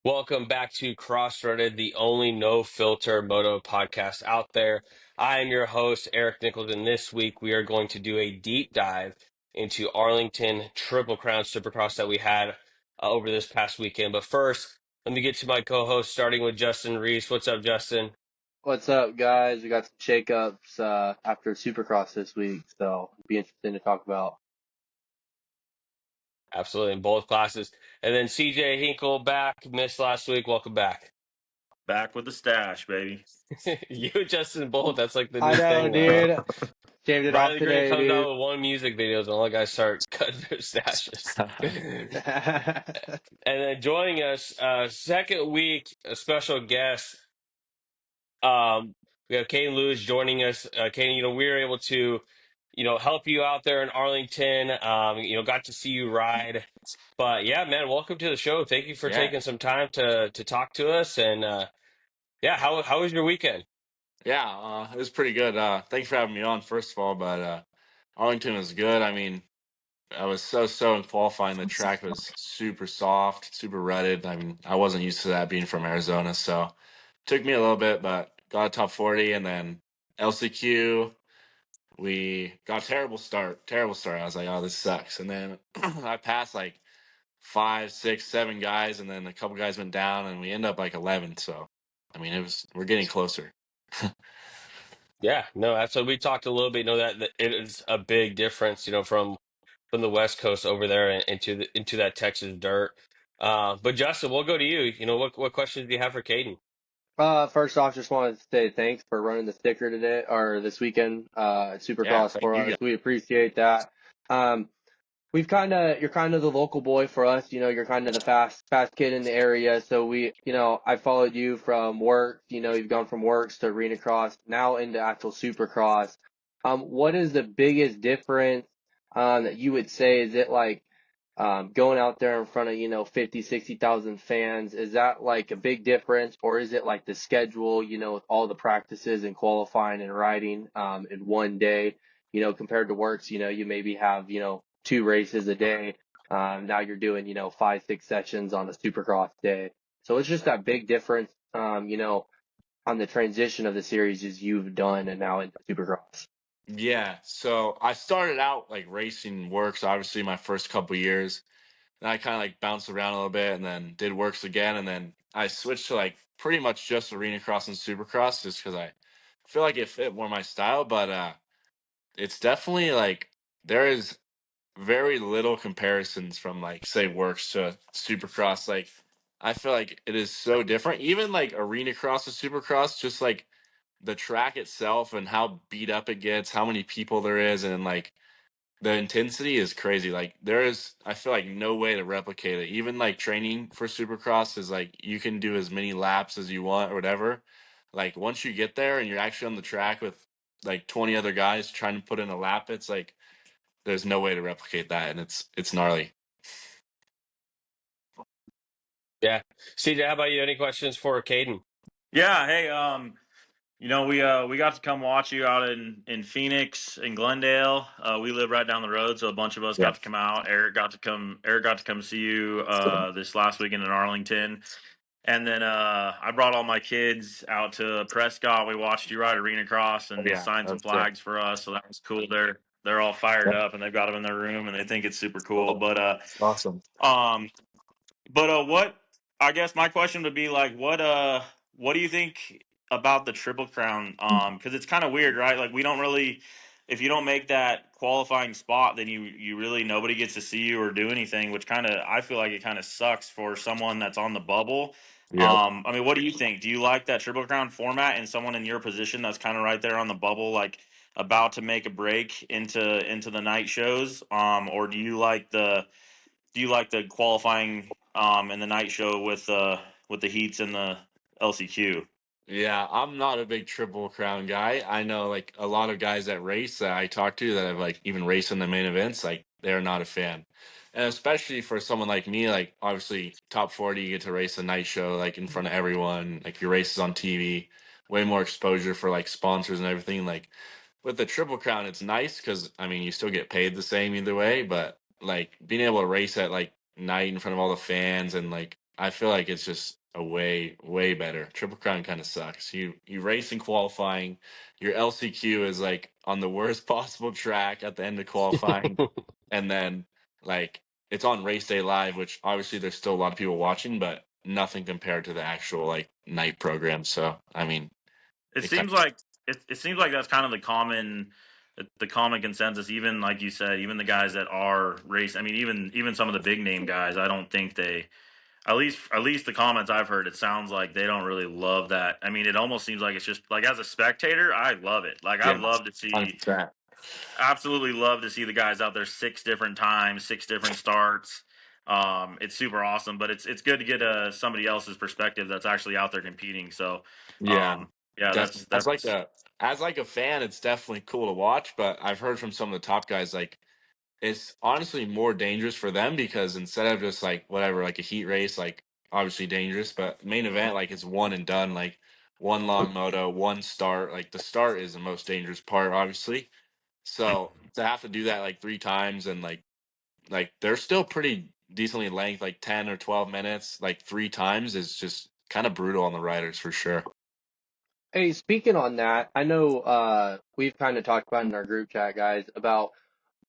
Welcome back to Crossroaded, the only no filter moto podcast out there. I am your host, Eric Nichols, and this week we are going to do a deep dive into Arlington Triple Crown Supercross that we had over this past weekend. But first, let me get to my co-host, starting with Justin Reese. What's up, Justin? What's up, guys? We got some shakeups after Supercross this week, so it'll be interesting to talk about. Absolutely, in both classes. And then CJ Hinkle back, missed last week. Welcome back. Back with the stash, baby. You and Justin both, that's like the I new know, thing now. dude. Shaved it off Riley Green today, comes out dude. with one music videos and all the guys start cutting their stashes. And then joining us, second week, a special guest. We have Kaden Lewis joining us. Kaden, we were able to, help you out there in Arlington. Got to see you ride. But yeah, man, welcome to the show. Thank you for Yeah. taking some time to talk to us. And yeah, how was your weekend? Yeah, it was pretty good. Thanks for having me on, first of all. But Arlington was good. I mean, I was so in qualifying. The track was super soft, super rutted. I mean, I wasn't used to that being from Arizona, so it took me a little bit, but got a top 40. And then LCQ, we got a terrible start. Terrible start. I was like, oh, this sucks. And then I passed like 5, 6, 7 guys, and then a couple guys went down, and we end up like 11. So, I mean, we're getting closer. Yeah, no, that's what we talked a little bit. That it is a big difference, from the West Coast over there and into that Texas dirt. But Justin, we'll go to you. What questions do you have for Caden? First off, just wanted to say thanks for running the sticker today or this weekend, at Yeah, Supercross thank for you us. guys. We appreciate that. Um, you're kind of the local boy for us. You're kind of the fast kid in the area. So I followed you from work. You've gone from works to arena cross, now into actual Supercross. What is the biggest difference, that you would say? Is it like, going out there in front of, 50, 60,000 fans? Is that like a big difference, or is it like the schedule, with all the practices and qualifying and riding, in one day, compared to works, you maybe have, 2 races a day. Now you're doing, 5, 6 sessions on a Supercross day. So it's just that big difference, on the transition of the series as you've done and now into Supercross. Yeah, so I started out like racing works, obviously, my first couple years. Then I kind of like bounced around a little bit and then did works again. And then I switched to like pretty much just arena cross and supercross just because I feel like it fit more my style. But it's definitely like there is very little comparisons from like say works to supercross. Like I feel like it is so different. Even like arena cross to supercross, just like the track itself and how beat up it gets, how many people there is, and like the intensity is crazy. Like there is, I feel like no way to replicate it. Even like training for Supercross is like you can do as many laps as you want or whatever. Like once you get there and you're actually on the track with like 20 other guys trying to put in a lap, it's like there's no way to replicate that, and it's gnarly. Yeah, CJ, how about you? Any questions for Caden? Yeah, hey, we got to come watch you out in Phoenix in Glendale. We live right down the road, so a bunch of us got to come out. Eric got to come see you this last weekend in Arlington. And then I brought all my kids out to Prescott. We watched you ride arena cross and signed some flags for us, so that was cool. They're all fired up and they've got them in their room and they think it's super cool. Awesome. What I guess my question would be like, what do you think about the Triple Crown? Because it's kind of weird, right? Like we don't really, if you don't make that qualifying spot, then you really nobody gets to see you or do anything, which kind of I feel like it kind of sucks for someone that's on the bubble. Yeah. I mean, what do you think? Do you like that Triple Crown format and someone in your position that's kind of right there on the bubble, like about to make a break into the night shows? Or do you like the qualifying and the night show with the heats and the LCQ? Yeah, I'm not a big Triple Crown guy. I know like a lot of guys that race that I talk to that have like even raced in the main events, like they're not a fan. And especially for someone like me, like obviously top 40, you get to race a night show like in front of everyone, like your races on TV, way more exposure for like sponsors and everything. Like with the Triple Crown, it's nice because I mean you still get paid the same either way, but like being able to race at like night in front of all the fans and like I feel like it's just a way better. Triple Crown kind of sucks. You race in qualifying, your LCQ is like on the worst possible track at the end of qualifying, and then like it's on race day live, which obviously there's still a lot of people watching, but nothing compared to the actual like night program. So I mean, It it kind seems like it seems like that's kind of the common consensus. Even like you said, even the guys that are race. I mean, even some of the big name guys. I don't think they. At least the comments I've heard, it sounds like they don't really love that. I mean, it almost seems like it's just like as a spectator, I love it. Like I yeah, love to see 100%. absolutely love to see the guys out there six different times, six different starts. It's super awesome, but it's good to get somebody else's perspective that's actually out there competing. So, Yeah, yeah, definitely. that's As like a fan, it's definitely cool to watch. But I've heard from some of the top guys like it's honestly more dangerous for them because instead of just like whatever, like a heat race, like obviously dangerous, but main event like it's one and done, like one long moto, one start. Like the start is the most dangerous part, obviously. So to have to do that like three times and like they're still pretty decently length, like 10 or 12 minutes, like three times is just kind of brutal on the riders for sure. Hey, speaking on that, I know we've kind of talked about in our group chat, guys, about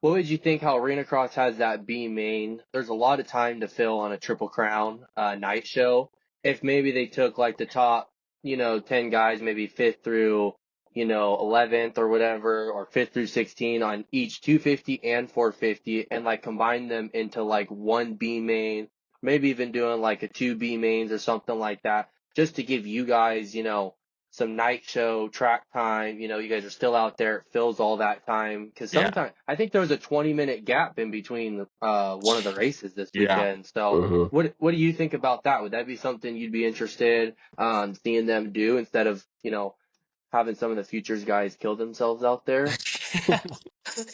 what would you think how Arena Cross has that B main? There's a lot of time to fill on a Triple Crown night show. If maybe they took like the top, 10 guys, maybe fifth through, 11th or whatever, or fifth through 16 on each 250 and 450 and like combine them into like one B main, maybe even doing like a two B mains or something like that, just to give you guys, some night show track time. You guys are still out there. It fills all that time because Yeah. sometimes I think there was a 20-minute gap in between one of the races this Yeah. weekend. So Mhm. what do you think about that? Would that be something you'd be interested seeing them do instead of having some of the futures guys kill themselves out there?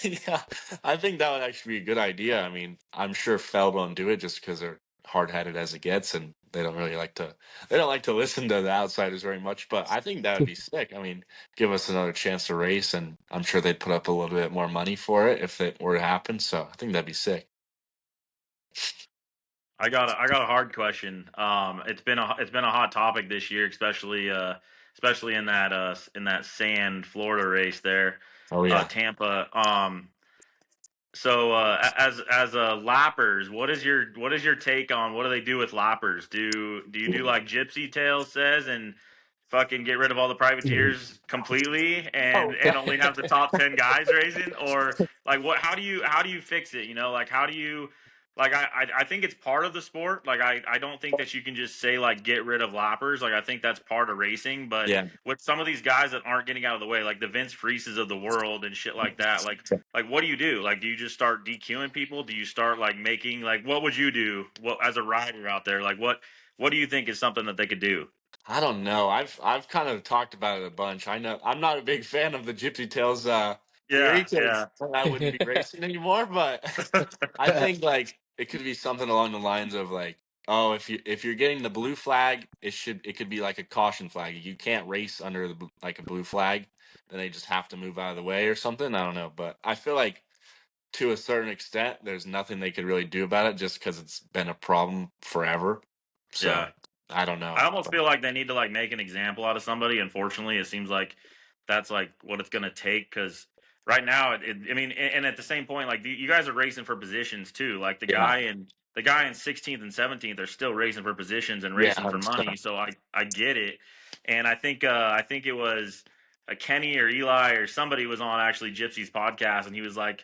Yeah, I think that would actually be a good idea. I mean, I'm sure Feld won't do it just because they're hard headed as it gets, and they don't like to listen to the outsiders very much. But I think that would be sick. I mean, give us another chance to race, and I'm sure they'd put up a little bit more money for it if it were to happen. So I think that'd be sick. I got a hard question. It's been a hot topic this year, especially in that sand Florida race there, Oh yeah. Tampa. So as lappers, what is your take on what do they do with lappers? Do you do like Gypsy Tales says and fucking get rid of all the privateers completely and Oh. only have the top 10 guys racing, or like what how do you fix it? Like how do you like I think it's part of the sport. Like I don't think that you can just say like get rid of lappers. Like I think that's part of racing, but Yeah. with some of these guys that aren't getting out of the way, like the Vince Freeses of the world and shit like that, like what do you do? Like do you just start DQing people? Do you start like making like what would you do? What as a rider out there? Like what do you think is something that they could do? I don't know. I've kind of talked about it a bunch. I know I'm not a big fan of the Gypsy Tales theory Yeah, because I wouldn't be racing anymore. But I think like it could be something along the lines of like, oh, if you're getting the blue flag, it could be like a caution flag. You can't race under like a blue flag. Then they just have to move out of the way or something. I don't know, but I feel like to a certain extent, there's nothing they could really do about it just because it's been a problem forever. So yeah. I don't know. I almost feel like they need to like make an example out of somebody. Unfortunately, it seems like that's like what it's going to take because right now, I mean, and at the same point, like you guys are racing for positions too. Like Yeah. the guy in 16th and 17th are still racing for positions and Yeah, racing for money. 100%. So I get it, and I think it was a Kenny or Eli or somebody was on actually Gypsy's podcast, and he was like.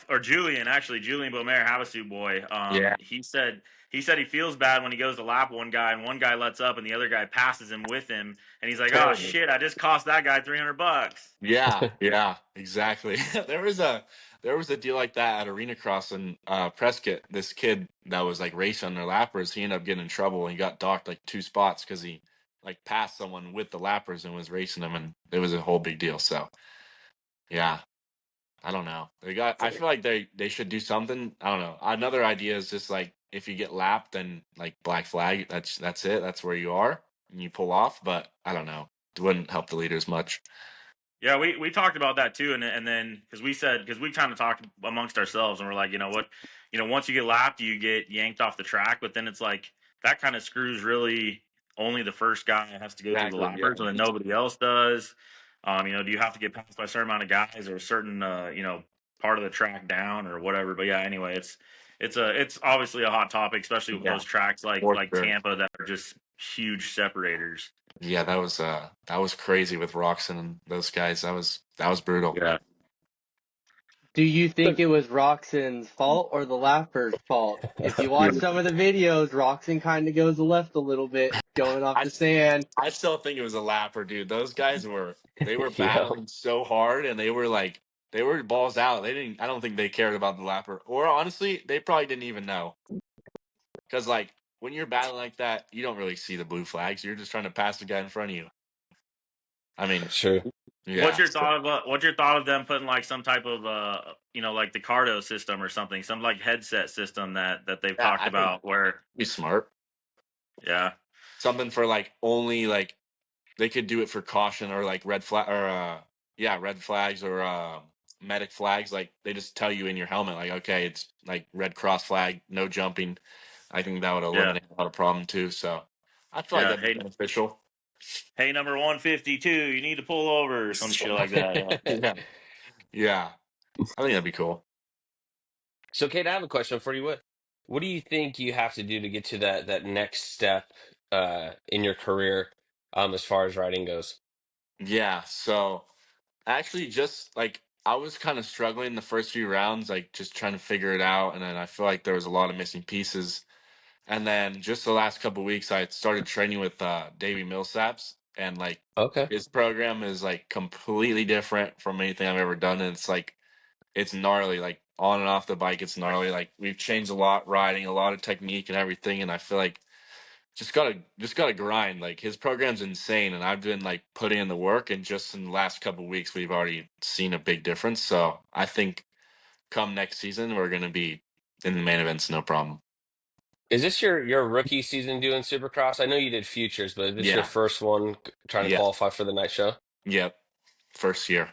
Or Julian, actually, Julian Beaumer, Havasu boy. Yeah. He said he feels bad when he goes to lap one guy and one guy lets up and the other guy passes him with him, and he's like, "Oh Terrible. shit, I just cost that guy $300." Yeah, yeah, exactly. There was a deal like that at Arena Cross in Prescott. This kid that was like racing on their lappers, he ended up getting in trouble. He got docked like two spots because he like passed someone with the lappers and was racing them, and it was a whole big deal. So yeah, I don't know. I feel like they should do something. I don't know. Another idea is just like if you get lapped, then like black flag. That's it. That's where you are, and you pull off. But I don't know. It wouldn't help the leaders much. Yeah, we talked about that too, and then because we kind of talked amongst ourselves, and we're like, you know what, once you get lapped, you get yanked off the track, but then it's like that kind of screws really only the first guy has to go through the Exactly. Yeah. lappers, and then nobody else does. Do you have to get passed by a certain amount of guys or a certain part of the track down or whatever? But yeah, anyway, it's obviously a hot topic, especially with Yeah. those tracks For like sure. Tampa that are just huge separators. Yeah, that was crazy with Roxon and those guys. That was brutal. Yeah. Do you think it was Roxon's fault or the Lapper's fault? If you watch Dude, some of the videos, Roxon kind of goes left a little bit, going off I the sand. I still think it was a lapper, dude. Those guys they were Yeah, battling so hard, and they were balls out. They didn't. I don't think they cared about the lapper, or honestly, they probably didn't even know. Because like when you're battling like that, you don't really see the blue flags. You're just trying to pass the guy in front of you. I mean, that's true. What's yeah, your so, thought of what's your thought of them putting like some type of like the Cardo system or something, some like headset system that they've yeah. talked I think about where be smart. yeah Something for like only like they could do it for caution or like red flag or yeah, red flags or medic flags. Like they just tell you in your helmet, like okay, it's like red cross flag, no jumping. I think that would yeah eliminate a lot of problem too. So I feel like yeah that'd be beneficial. hey number 152, you need to pull over or some shit like that. Yeah. Yeah, yeah. I think that'd be cool. So, Kate, I have a question for you. What do you think you have to do to get to that next step in your career, as far as writing goes? Yeah. So actually, just like I was kind of struggling the first few rounds, like just trying to figure it out, and then I feel like there was a lot of missing pieces. And then just the last couple weeks, I started training with Davey Millsaps, and like Okay. his program is like completely different from anything I've ever done. And it's like it's gnarly, like on and off the bike, it's gnarly. Like we've changed a lot, riding, a lot of technique and everything. And I feel like just gotta grind. Like his program's insane, and I've been like putting in the work. And just in the last couple weeks, we've already seen a big difference. So I think come next season, we're gonna be in the main events, no problem. Is this your rookie season doing Supercross? I know you did futures, but is this your Yeah, first one trying to yeah. qualify for the night show? Yep, first year.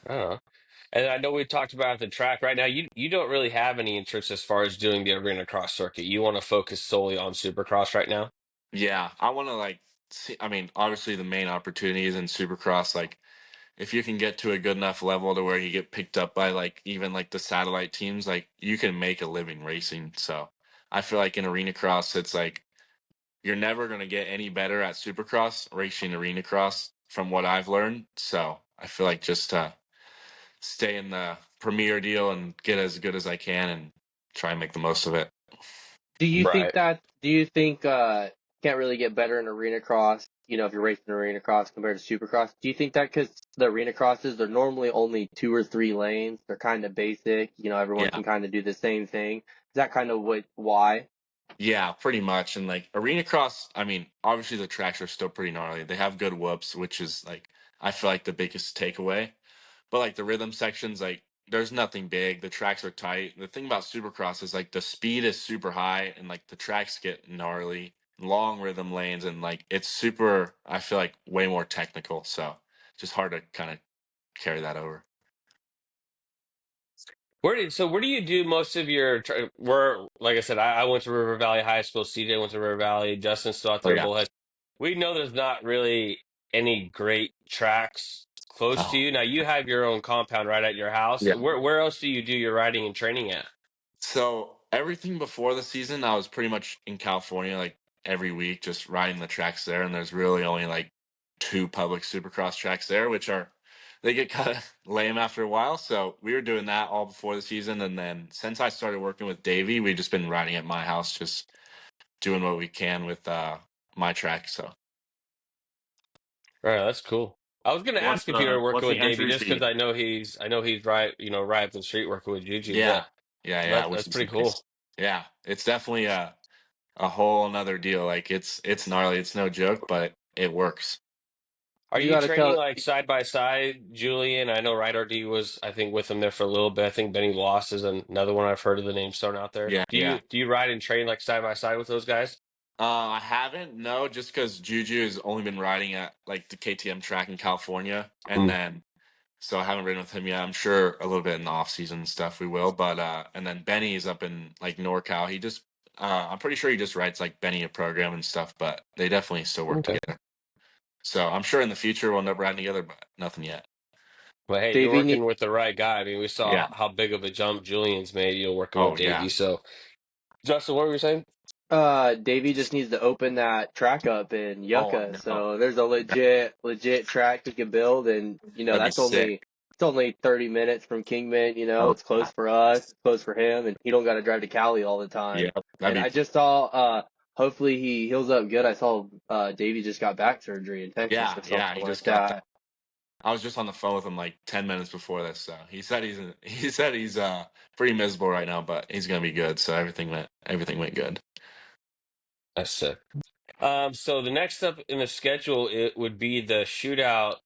I don't know. And I know we talked about the track right now. You don't really have any interest as far as doing the arena cross circuit. You want to focus solely on Supercross right now? Yeah, I want to like see. I mean, obviously the main opportunity is in Supercross. Like, if you can get to a good enough level to where you get picked up by like even like the satellite teams, like you can make a living racing. So I feel like in arena cross, it's like you're never gonna get any better at Supercross racing arena cross from what I've learned. So I feel like just stay in the premier deal and get as good as I can and try and make the most of it. Right. Do you think can't really get better in arena cross, if you're racing arena cross compared to supercross? Do you think that because the arena crosses, they're normally only 2 or 3 lanes, they're kind of basic, everyone Yeah. can kind of do the same thing. Is that kind of why? Yeah, pretty much. And like arena cross, I mean, obviously the tracks are still pretty gnarly. They have good whoops, which is like I feel like the biggest takeaway. But like the rhythm sections, like there's nothing big. The tracks are tight. The thing about supercross is like the speed is super high and like the tracks get gnarly, long rhythm lanes, and like it's super, I feel like way more technical. So it's just hard to kind of carry that over. Where do you do most of your where like I said, I went to River Valley High School, CJ went to River Valley, Justin's still out Oh there at yeah. Bullhead. We know there's not really any great tracks close to Oh. you. Now you have your own compound right at your house. Yeah. Where else do you do your riding and training at? So everything before the season, I was pretty much in California like every week, just riding the tracks there. And there's really only like two public supercross tracks there, which are they get kind of lame after a while. So we were doing that all before the season, and then since I started working with Davey, we've just been riding at my house, just doing what we can with my track. So Right, that's cool. I was gonna ask if you were What's working the with Davey entry just because fee? I know he's right, right up the street working with Juju, yeah, but yeah, yeah, that which that's is pretty nice. cool. Yeah, it's definitely a whole another deal. Like it's gnarly. It's no joke, but it works. Are You you got to training tell. like side by side, Julian? I know Ryder D was, I think, with him there for a little bit. I think Benny Loss is another one I've heard of the names thrown out there. Yeah, yeah. Do you ride and train like side by side with those guys? I haven't, no, just because Juju has only been riding at like the KTM track in California, and Mm. then so I haven't ridden with him yet. I'm sure a little bit in the off season and stuff we will, but and then Benny is up in like NorCal. I'm pretty sure he just writes like Benny a program and stuff, but they definitely still work Okay. together. So I'm sure in the future we'll end up riding together, but nothing yet. But hey, you're Davey, working with the right guy. I mean, we Yeah. saw how big of a jump Julian's made, working with Oh yeah. Davey. So, Justin, what were you saying? Davey just needs to open that track up in Oh, I Yucca. know. So there's a legit track he can build, and That'd be that's sick. it's only 30 minutes from Kingman. Oh, It's close for us, it's close for him, and he don't got to drive to Cali all the time. yeah. That'd And I be. just saw, hopefully he heals up good. I saw Davey just got back surgery in Texas Yeah, or yeah. something He like just got that. that. I was just on the phone with him like 10 minutes before this, so he said he's pretty miserable right now, but he's gonna be good. So everything went good. That's sick. So the next up in the schedule it would be the shootout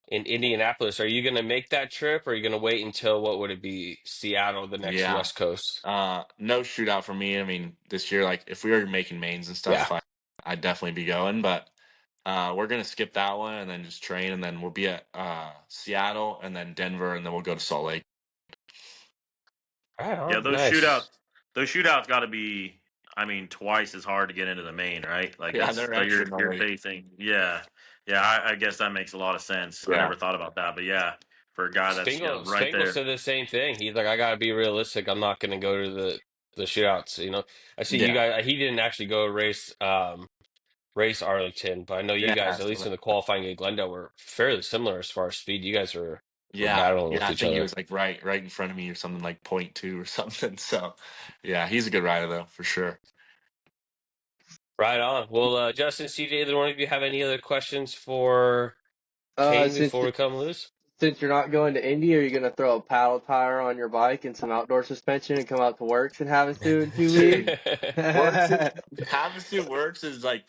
in Indianapolis. Are you going to make that trip, or are you going to wait until what would it be, Seattle, the next Yeah. West Coast? No shootout for me. I mean, this year, like if we were making mains and Yeah. stuff, I'd definitely be going. But we're gonna skip that one and then just train, and then we'll be at Seattle and then Denver, and then we'll go to Salt Lake. Right Yeah, on. Nice. those shootouts got to be, I mean, twice as hard to get into the main, right? Like Yeah, that's they're so extra you're gnarly. facing, yeah, yeah. I guess that makes a lot of sense. I Yeah, never thought about that, but yeah, for a guy that's right Spangle there. said the same thing. He's like, I gotta be realistic. I'm not gonna go to the shootouts. I see you yeah, guys. He didn't actually go race Arlington, but I know you yeah. guys, at least So, in the qualifying at Glendale, were fairly similar as far as speed. You guys were yeah, battling yeah. with I each think he other. was like right in front of me or something like .2 or something. So, yeah, he's a good rider though for sure. Right on. Well, Justin, CJ, either one of you have any other questions for Caden Since before we come loose? since you're not going to Indy, are you gonna throw a paddle tire on your bike and some outdoor suspension and come out to Works and have us do in 2 weeks? Dude, works is Havasu Works is like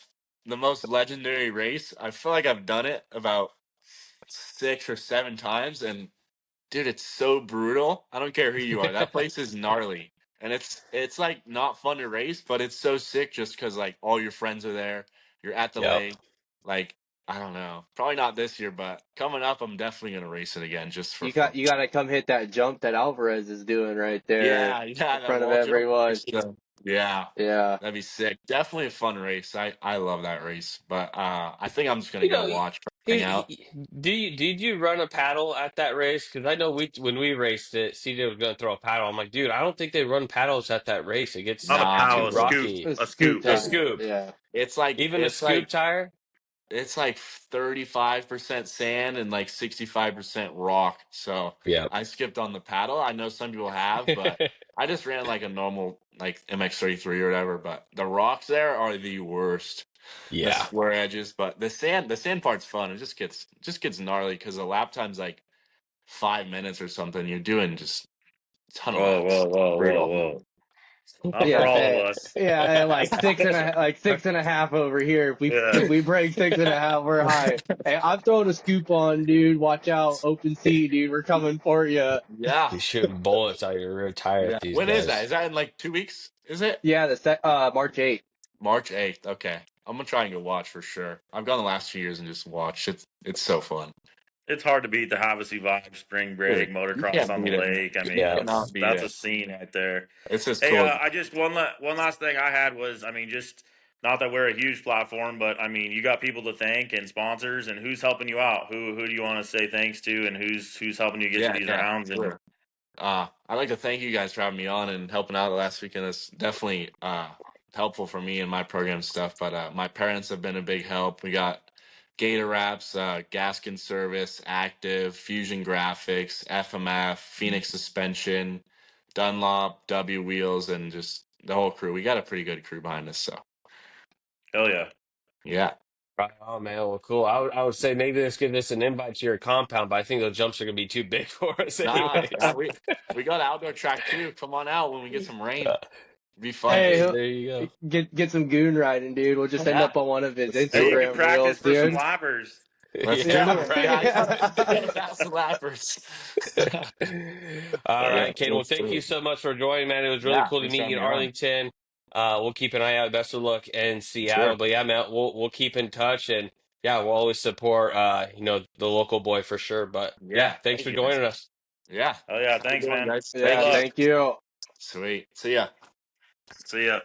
the most legendary race. I feel like I've done it about 6 or 7 times, and dude, it's so brutal. I don't care who you are. That place is gnarly. And it's like not fun to race, but it's so sick just because like all your friends are there. You're at the Yep. lake. Like, I don't know. Probably not this year, but coming up I'm definitely gonna race it again just for fun. You got to come hit that jump that Alvarez is doing right there Yeah, yeah, in that front of wall jump. everyone. Yeah. Yeah. That'd be sick. Definitely a fun race. I love that race. But I think I'm just gonna You go know, watch, hang out. did you run a paddle at that race? Because I know when we raced it, CJ was going to throw a paddle. I'm like, dude, I don't think they run paddles at that race. It gets Not a Nah, paddle, too a dude. scoop, rocky. a Scoop scoop. A tire. scoop, Yeah. It's like even a it's scoop like tire. it's like 35% sand and like 65% rock. So Yeah. I skipped on the paddle. I know some people have, but I just ran like a normal like MX33 or whatever. But the rocks there are the worst. The Yeah. square edges, but the sand part's fun. It just gets gnarly because the lap time's like 5 minutes or something. You're doing just a ton of Whoa, laps. whoa, whoa, whoa, Brutal. whoa! Not for Yeah. all of us. Like six and a half over here. Yeah. If we break 6.5, we're high. Hey, I'm throwing a scoop on, dude. Watch out, open sea, dude. We're coming for you. Yeah. You're shooting bullets out of your rear tire Yeah. at these When is that? guys. Is that in like 2 weeks? Is it? Yeah, March 8th. March 8th. Okay. I'm gonna try and go watch for sure. I've gone the last few years and just watched. It's so fun. It's hard to beat the Havasu vibe, spring break, Dude, you motocross can't on the beat it. lake. I mean, You Yeah. cannot beat that's a it. scene right there. It's just Hey, cool. I just one last thing I had was, I mean, just not that we're a huge platform, but I mean, you got people to thank and sponsors, and who's helping you out? Who do you want to say thanks to, and who's helping you get to Yeah, these yeah, rounds? And sure. I'd like to thank you guys for having me on and helping out last weekend. It's definitely helpful for me and my program stuff. But my parents have been a big help. We got Gator Wraps, Gaskin Service, Active, Fusion Graphics, FMF, Phoenix Suspension, Dunlop, W Wheels, and just the whole crew. We got a pretty good crew behind us. So hell yeah, yeah. Right on, man. Well, cool. I would say maybe let's give this an invite to your compound, but I think those jumps are gonna be too big for us Nah, anyways. we got outdoor track too. Come on out when we get some rain. Be fun. Hey, Hey, there you go. get some goon riding, dude. We'll just end Yeah, up on one of his let's do hey, you it. can Instagram reels, practice for some dude. lappers. Let's do Yeah, Yeah. it. Yeah, right. you gotta pass the lappers. All Yeah, right, Kate. Well, let's thank do you it. so much for joining, man. It was really Yeah, cool to thanks for meet you having in me on. Arlington. We'll keep an eye out. Best of luck in Seattle. Sure. But yeah, man, we'll keep in touch, and yeah, we'll always support the local boy for sure. But yeah, Yeah, thanks thank for you, man. joining us. Yeah. Hell yeah, Have a thanks, good one, man. guys. Good Thank Yeah, you. luck. thank you. Sweet. See ya. See ya.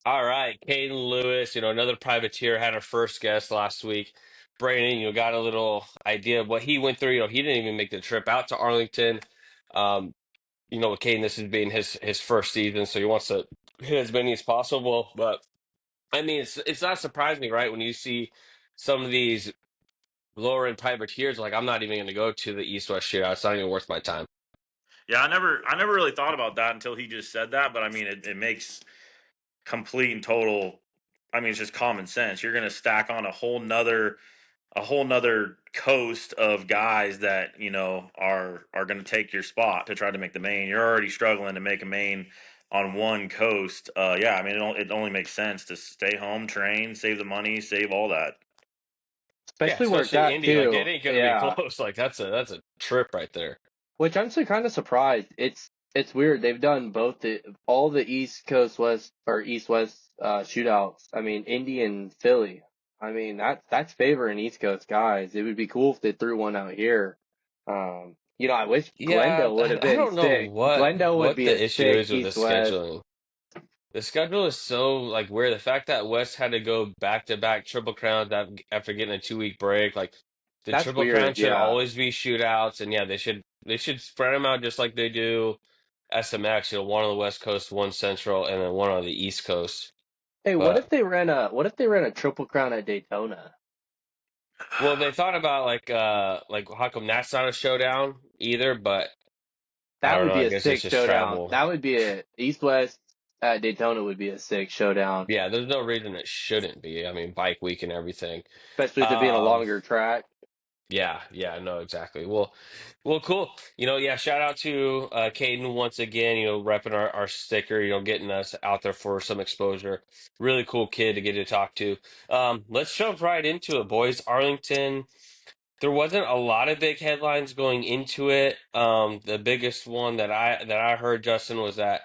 All right, Kaden Lewis, another privateer had our first guest last week. Brandon, got a little idea of what he went through. He didn't even make the trip out to Arlington. Um, with Caden, this is being his first season, so he wants to hit as many as possible. But I mean, it's not surprising, right? When you see some of these lower end privateers, like I'm not even going to go to the East West shootout. It's not even worth my time. Yeah, I never really thought about that until he just said that. But I mean, it makes complete and total. I mean, it's just common sense. You're going to stack on a whole nother coast of guys that are going to take your spot to try to make the main. You're already struggling to make a main on one coast. Yeah, I mean, it only makes sense to stay home, train, save the money, save all that. Yeah, Especially where it's especially at Indy, like it too. ain't going to be Yeah. close. Like that's a trip right there. Which I'm so kind of surprised. It's weird. They've done all the East Coast West or East West shootouts. I mean, Indy and Philly. I mean, that's favoring East Coast guys. It would be cool if they threw one out here. I wish Yeah, Glendale would have I been don't know sick. Glendale would what be a the issue sick is with the East West. scheduling. The schedule is so like weird. The fact that West had to go back to back Triple Crowns after getting a 2 week break, like the That's Triple Crown weird. should Yeah. always be shootouts, and yeah, they should spread them out just like they do SMX. One on the West Coast, one Central, and then one on the East Coast. Hey, But what if they ran a Triple Crown at Daytona? well, they thought about like how come that's not a showdown either? But I That don't would know. be I a guess it's sick just showdown. travel. That would be a East West at Daytona would be a sick showdown, Yeah, there's no reason it shouldn't be. I mean, bike week and everything. especially with it being a Um, longer track. yeah, no, exactly. Well, cool. Yeah, shout out to Caden once again, repping our sticker, getting us out there for some exposure. Really cool kid to get to talk to. Let's jump right into it, boys. Arlington, there wasn't a lot of big headlines going into it. The biggest one that I heard, Justin, was that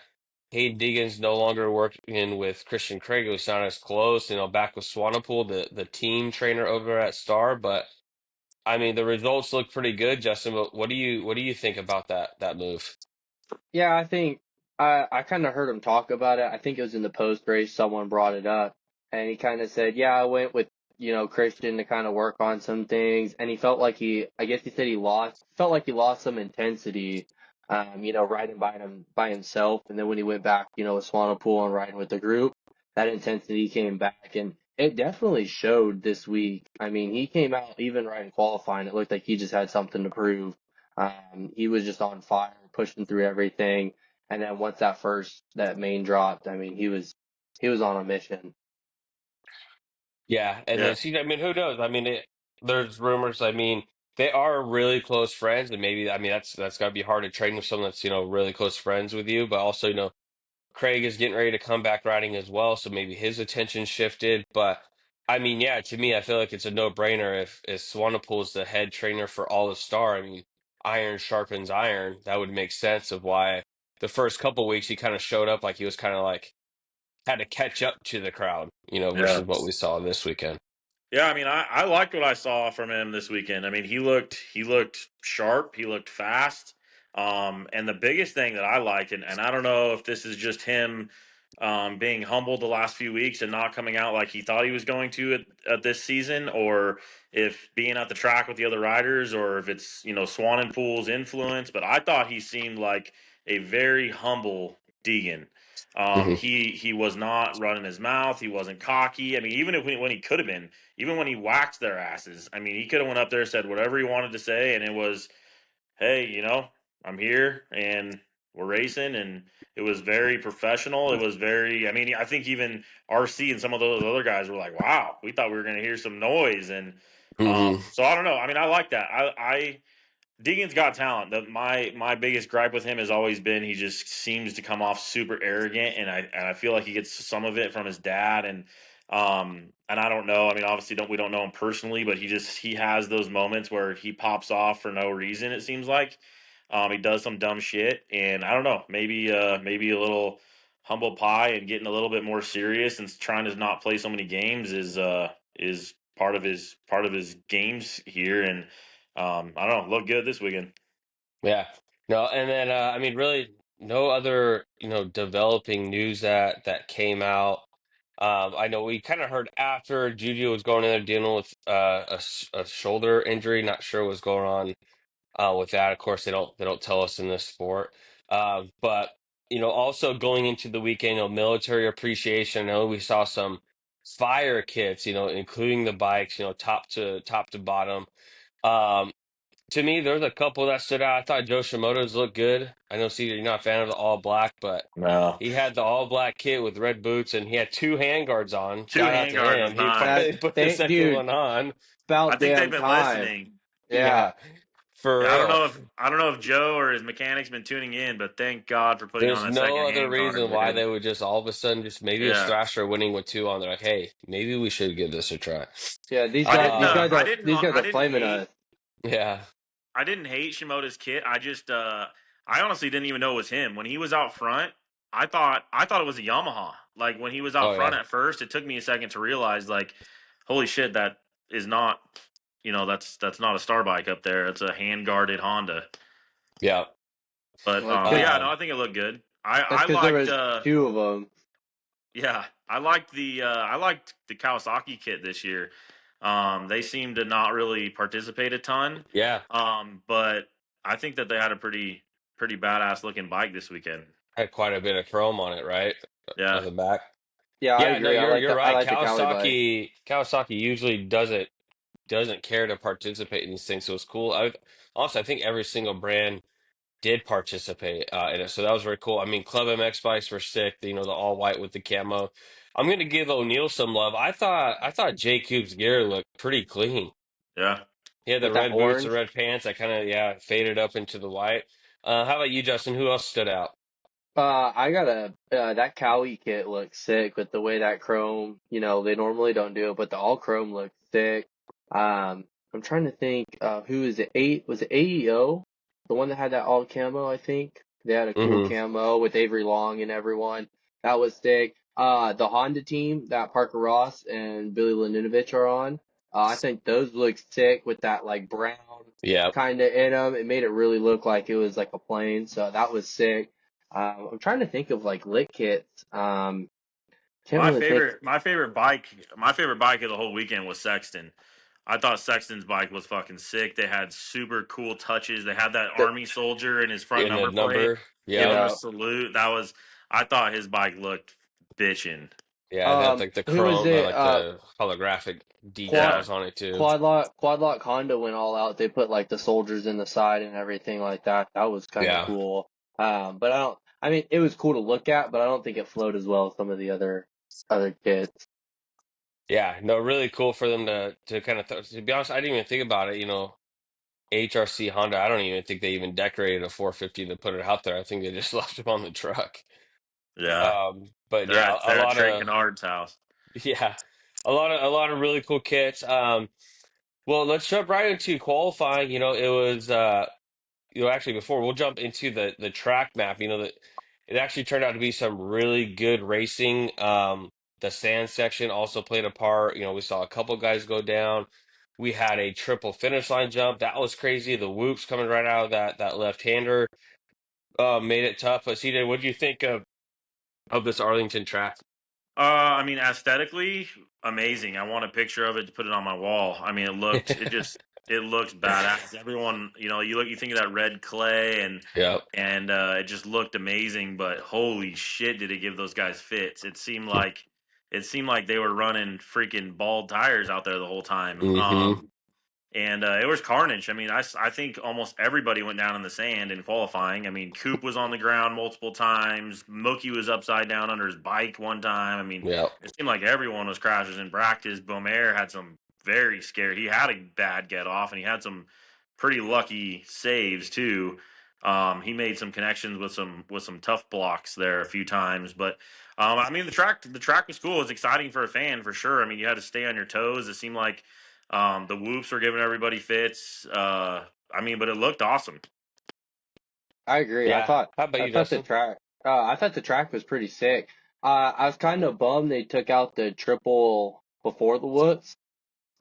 Hayden Deegan's no longer working with Christian Craig. It was not as close, back with Swanepoel, the team trainer over at Star. But I mean, the results look pretty good, Justin. But what do you think about that move? Yeah, I think I kind of heard him talk about it. I think it was in the post race. Someone brought it up, and he kind of said, "Yeah, I went with Christian to kind of work on some things," and he felt like I guess he said felt like he lost some intensity, riding by himself, and then when he went back, with Swanepoel and riding with the group, that intensity came back, and it definitely showed this week. I mean, he came out even right in qualifying. It looked like he just had something to prove. He was just on fire, pushing through everything. And then once that main dropped, I mean, he was on a mission. Yeah, and Yeah, then see, I mean, who knows? I mean, there's rumors. I mean, they are really close friends, and maybe I mean that's got to be hard to train with someone that's really close friends with you, but also Craig is getting ready to come back riding as well, so maybe his attention shifted. But I mean, yeah, to me, I feel like it's a no-brainer if Swanepoel is the head trainer for all of Star. I mean, iron sharpens iron. That would make sense of why the first couple weeks he kind of showed up like he was kind of like had to catch up to the crowd, yeah. versus what we saw this weekend. Yeah, I mean, I liked what I saw from him this weekend. I mean, he looked sharp, he looked fast. And the biggest thing that I liked, and I don't know if this is just him being humbled the last few weeks and not coming out like he thought he was going to at this season, or if being at the track with the other riders, or if it's Swan and Pool's influence. But I thought he seemed like a very humble Deegan. Hmm. He was not running his mouth. He wasn't cocky. I mean, even when he could have been, even when he waxed their asses, I mean, he could have went up there, said whatever he wanted to say, and it was, hey, I'm here and we're racing, and it was very professional. It was very, I mean, I think even RC and some of those other guys were like, wow, we thought we were going to hear some noise, and Hmm. so I don't know. I mean, I like that. I Deegan's got talent. My biggest gripe with him has always been he just seems to come off super arrogant, and I feel like he gets some of it from his dad, and I don't know. I mean, obviously we don't know him personally, but he has those moments where he pops off for no reason. It seems like he does some dumb shit, and I don't know. Maybe a little humble pie and getting a little bit more serious and trying to not play so many games is part of his games here, and I don't know. Look good this weekend. Yeah. No, and then I mean, really, no other developing news that came out. I know we kind of heard after Juju was going in there dealing with a shoulder injury. Not sure what's going on with that. Of course, they don't tell us in this sport. But also going into the weekend, military appreciation. I know we saw some fire kits, including the bikes, top to bottom. Um, to me, there's a couple that stood out. I thought Joe Shimoda's looked good. I know, see, you're not a fan of the all black, but No. he had the all black kit with red boots, and he had two handguards on. Two Shout out to handguard was him. He nice. finally That put the thank second dude, one on. I about think they've damn been time. listening. Yeah. Yeah, for Yeah, real. I don't know if Joe or his mechanic's been tuning in, but thank God for putting on There's that no second other handguard, reason why dude. they would just all of a sudden just maybe it's Yeah. Thrasher winning with two on. They're like, hey, maybe we should give this a try. Yeah, these I guys didn't these Uh, guys are these guys I are didn't flaming hate us. yeah. I didn't hate Shimoda's kit. I just I honestly didn't even know it was him. When he was out front, I thought it was a Yamaha. Like when he was out Oh front yeah. at first, it took me a second to realize like, holy shit, that is not that's not a star bike up there. It's a hand guarded Honda. Yeah. But Well, it's but because yeah, no, Um, I think it looked good. that's I because there liked was two of them. yeah, I liked the Kawasaki kit this year. They seemed to not really participate a ton. yeah. But I think that they had a pretty badass looking bike this weekend. Had quite a bit of chrome on it, right? Yeah. On the back. Yeah, I Yeah, no, agree. I like you're the I right. like the Cali bike. Kawasaki usually doesn't care to participate in these things. So it's cool. I think every single brand did participate in it, so that was very cool. I mean, Club MX bikes were sick. The all white with the camo. I'm gonna give O'Neal some love. I thought J Cube's gear looked pretty clean. Yeah. He had the With that red boots, the orange. red pants. I kind of faded up into the white. How about you, Justin? Who else stood out? I got that Cowie kit looks sick with the way that chrome, they normally don't do it, but the all chrome looks sick. I'm trying to think, who is it? Was it AEO? The one that had that all camo, I think. They had a cool Hmm. camo with Avery Long and everyone. That was sick. The Honda team that Parker Ross and Billy Laninovich are on, I think those look sick with that like brown Yeah, kind of in them. It made it really look like it was like a plane, so that was sick. I'm trying to think of like lit kits. Can't My really think. favorite my favorite bike my favorite bike of the whole weekend was Sexton. I thought Sexton's bike was fucking sick. They had super cool touches. They had that That, army soldier in his front in the number plate, number. giving Yep. him a yeah. salute. I thought his bike looked bitchin'. Yeah, it had like the Who was chrome, it? like the holographic Quad Yeah. decals on it too. Quad Lock Honda went all out. They put like the soldiers in the side and everything like that. That was kind of Yeah, cool. But I don't. I mean, it was cool to look at, but I don't think it flowed as well as some of the other kits. yeah. No, really cool for them to kind of. To be honest, I didn't even think about it. HRC Honda. I don't even think they even decorated a 450 to put it out there. I think they just left it on the truck. Yeah. But yeah, a They're at lot Trent of Kennard's house. yeah, a lot of really cool kits. Well, let's jump right into qualifying. It was actually before we'll jump into the track map, that it actually turned out to be some really good racing. The sand section also played a part. We saw a couple guys go down. We had a triple finish line jump. That was crazy. The whoops coming right out of that left-hander made it tough. But CJ, what do you think of this Arlington track? I mean, aesthetically, amazing. I want a picture of it to put it on my wall. I mean, it looks badass. Everyone, you think of that red clay Yep. and it just looked amazing. But holy shit, did it give those guys fits? It seemed like they were running freaking bald tires out there the whole time. Hmm. And it was carnage. I mean, I think almost everybody went down in the sand in qualifying. I mean, Coop was on the ground multiple times. Mookie was upside down under his bike one time. I mean, Yep. it seemed like everyone was crashes in practice. Bomer had some very scary. He had a bad get off, and he had some pretty lucky saves too. He made some connections with some tough blocks there a few times, but I mean the track was cool. It was exciting for a fan for sure. I mean, you had to stay on your toes. It seemed like the whoops were giving everybody fits. I mean, but it looked awesome. I agree. Yeah. How about I you, thought the Justin? track. I thought the track was pretty sick. I was kind of bummed they took out the triple before the whoops.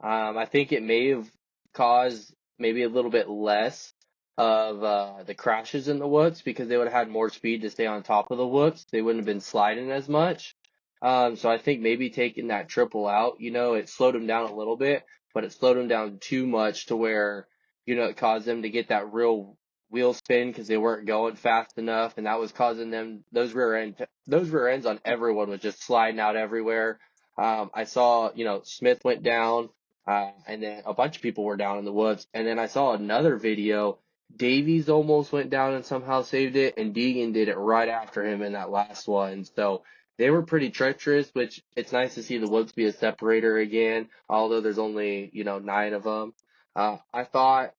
I think it may have caused maybe a little bit less of the crashes in the whoops because they would have had more speed to stay on top of the whoops. They wouldn't have been sliding as much. So I think maybe taking that triple out, it slowed him down a little bit, but it slowed him down too much to where, it caused them to get that real wheel spin because they weren't going fast enough, and that was causing them those rear ends on everyone was just sliding out everywhere. I saw, Smith went down, and then a bunch of people were down in the woods, and then I saw another video. Davies almost went down and somehow saved it, and Deegan did it right after him in that last one. So they were pretty treacherous, which it's nice to see the woods be a separator again, although there's only, 9 of them. I thought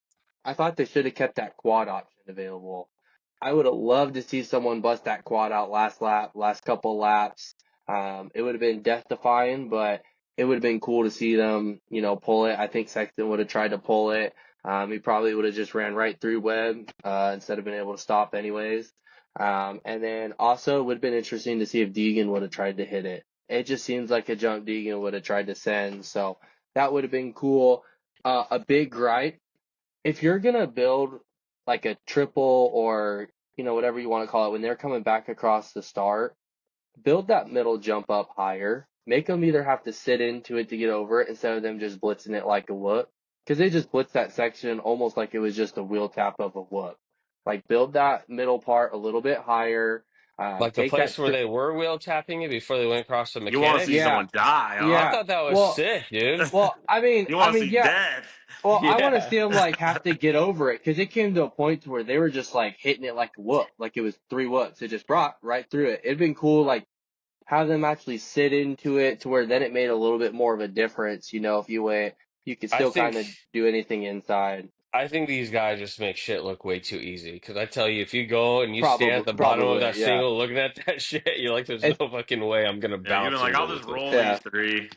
they should have kept that quad option available. I would have loved to see someone bust that quad out last couple laps. It would have been death defying, but it would have been cool to see them, pull it. I think Sexton would have tried to pull it. He probably would have just ran right through Webb, instead of being able to stop anyways. And then also it would have been interesting to see if Deegan would have tried to hit it. It just seems like a jump Deegan would have tried to send, so that would have been cool. A big gripe, if you're gonna build like a triple or, whatever you want to call it, when they're coming back across the start, build that middle jump up higher. Make them either have to sit into it to get over it instead of them just blitzing it like a whoop. Because they just blitzed that section almost like it was just a wheel tap of a whoop. Like build that middle part a little bit higher. Like the Take that. place where they were wheel tapping it before they went across the You want to see mechanics. Yeah, someone die, I huh? yeah. thought that was Well, sick, dude. well. You want to see Yeah. death. Well, I want to Yeah. see them like have to get over it because it came to a point to where they were just like hitting it like a whoop, like it was 3 whoops. It just brought right through it. It'd been cool, like have them actually sit into it to where then it made a little bit more of a difference. If you went, you could I still think kind of do anything inside. I think these guys just make shit look way too easy. Because I tell you, if you go and you stand at the bottom of that Probably, yeah. single looking at that shit, you're like, there's It, no fucking way I'm gonna Yeah, you've been bounce like, into I'll this just thing. roll these yeah. 3.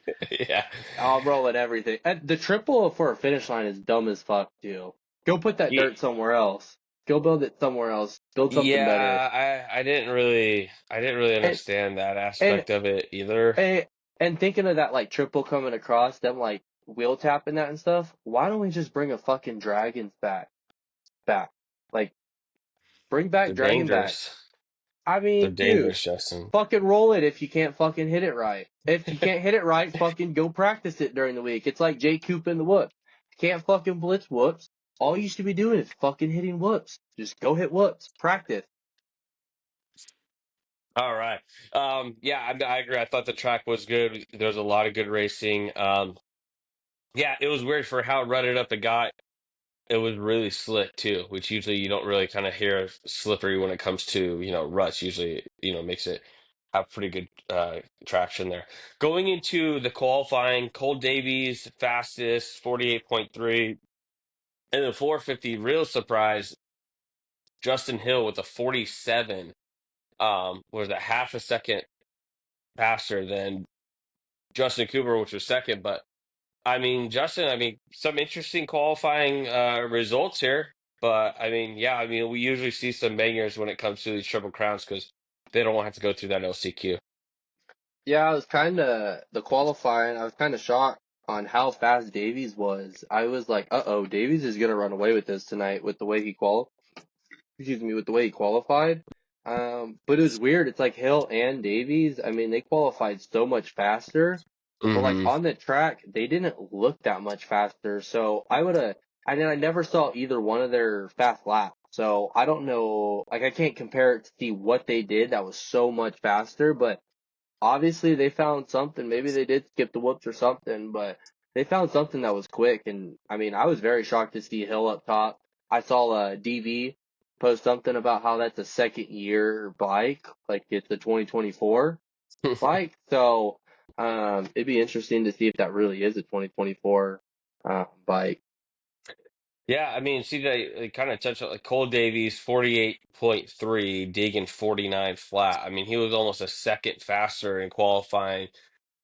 Yeah. I'll roll at everything. And the triple for a finish line is dumb as fuck too. Go put that Ye- dirt somewhere else. Go build it somewhere else. Build something better. Yeah, I didn't really And understand that and aspect of it either. and, and thinking of that like triple coming across, them like wheel tapping that and stuff. Why don't we just bring a fucking dragons back? Like bring They're back dragon back. dangerous. I They're mean, dude, dangerous, Justin. fucking roll it if you can't fucking hit it right. If you can't hit it right, fucking go practice it during the week. It's like Jake Coop in the whoops. Can't fucking blitz whoops. All you should be doing is fucking hitting whoops. Just go hit whoops. Practice. All right. Yeah, I agree. I thought the track was good. There was a lot of good racing. Yeah, it was weird for how rutted up it got. It was really slick too, which usually you don't really kind of hear slippery when it comes to, ruts. Usually, makes it have pretty good traction there. Going into the qualifying, Cole Davies fastest, 48.3, and the 450, real surprise, Justin Hill with a 47, was a half a second faster than Justin Cooper, which was second, but Justin, some interesting qualifying results here. But yeah, we usually see some bangers when it comes to these triple crowns because they don't want to have to go through that LCQ. Yeah, the qualifying, I was kind of shocked on how fast Davies was. I was like, uh-oh, Davies is going to run away with this tonight with the way he with the way he qualified. But it was weird. It's like Hill and Davies. They qualified so much faster, but like Hmm. on the track, they didn't look that much faster. So and then I never saw either one of their fast laps. So I don't know, like I can't compare it to see what they did that was so much faster, but obviously they found something. Maybe they did skip the whoops or something, but they found something that was quick. And I was very shocked to see Hill up top. I saw DV post something about how that's a second year bike, like it's a 2024 bike. So it'd be interesting to see if that really is a 2024 bike. Yeah, see they kind of touched on like Cole Davies 48.3, Deegan 49 flat. He was almost a second faster in qualifying.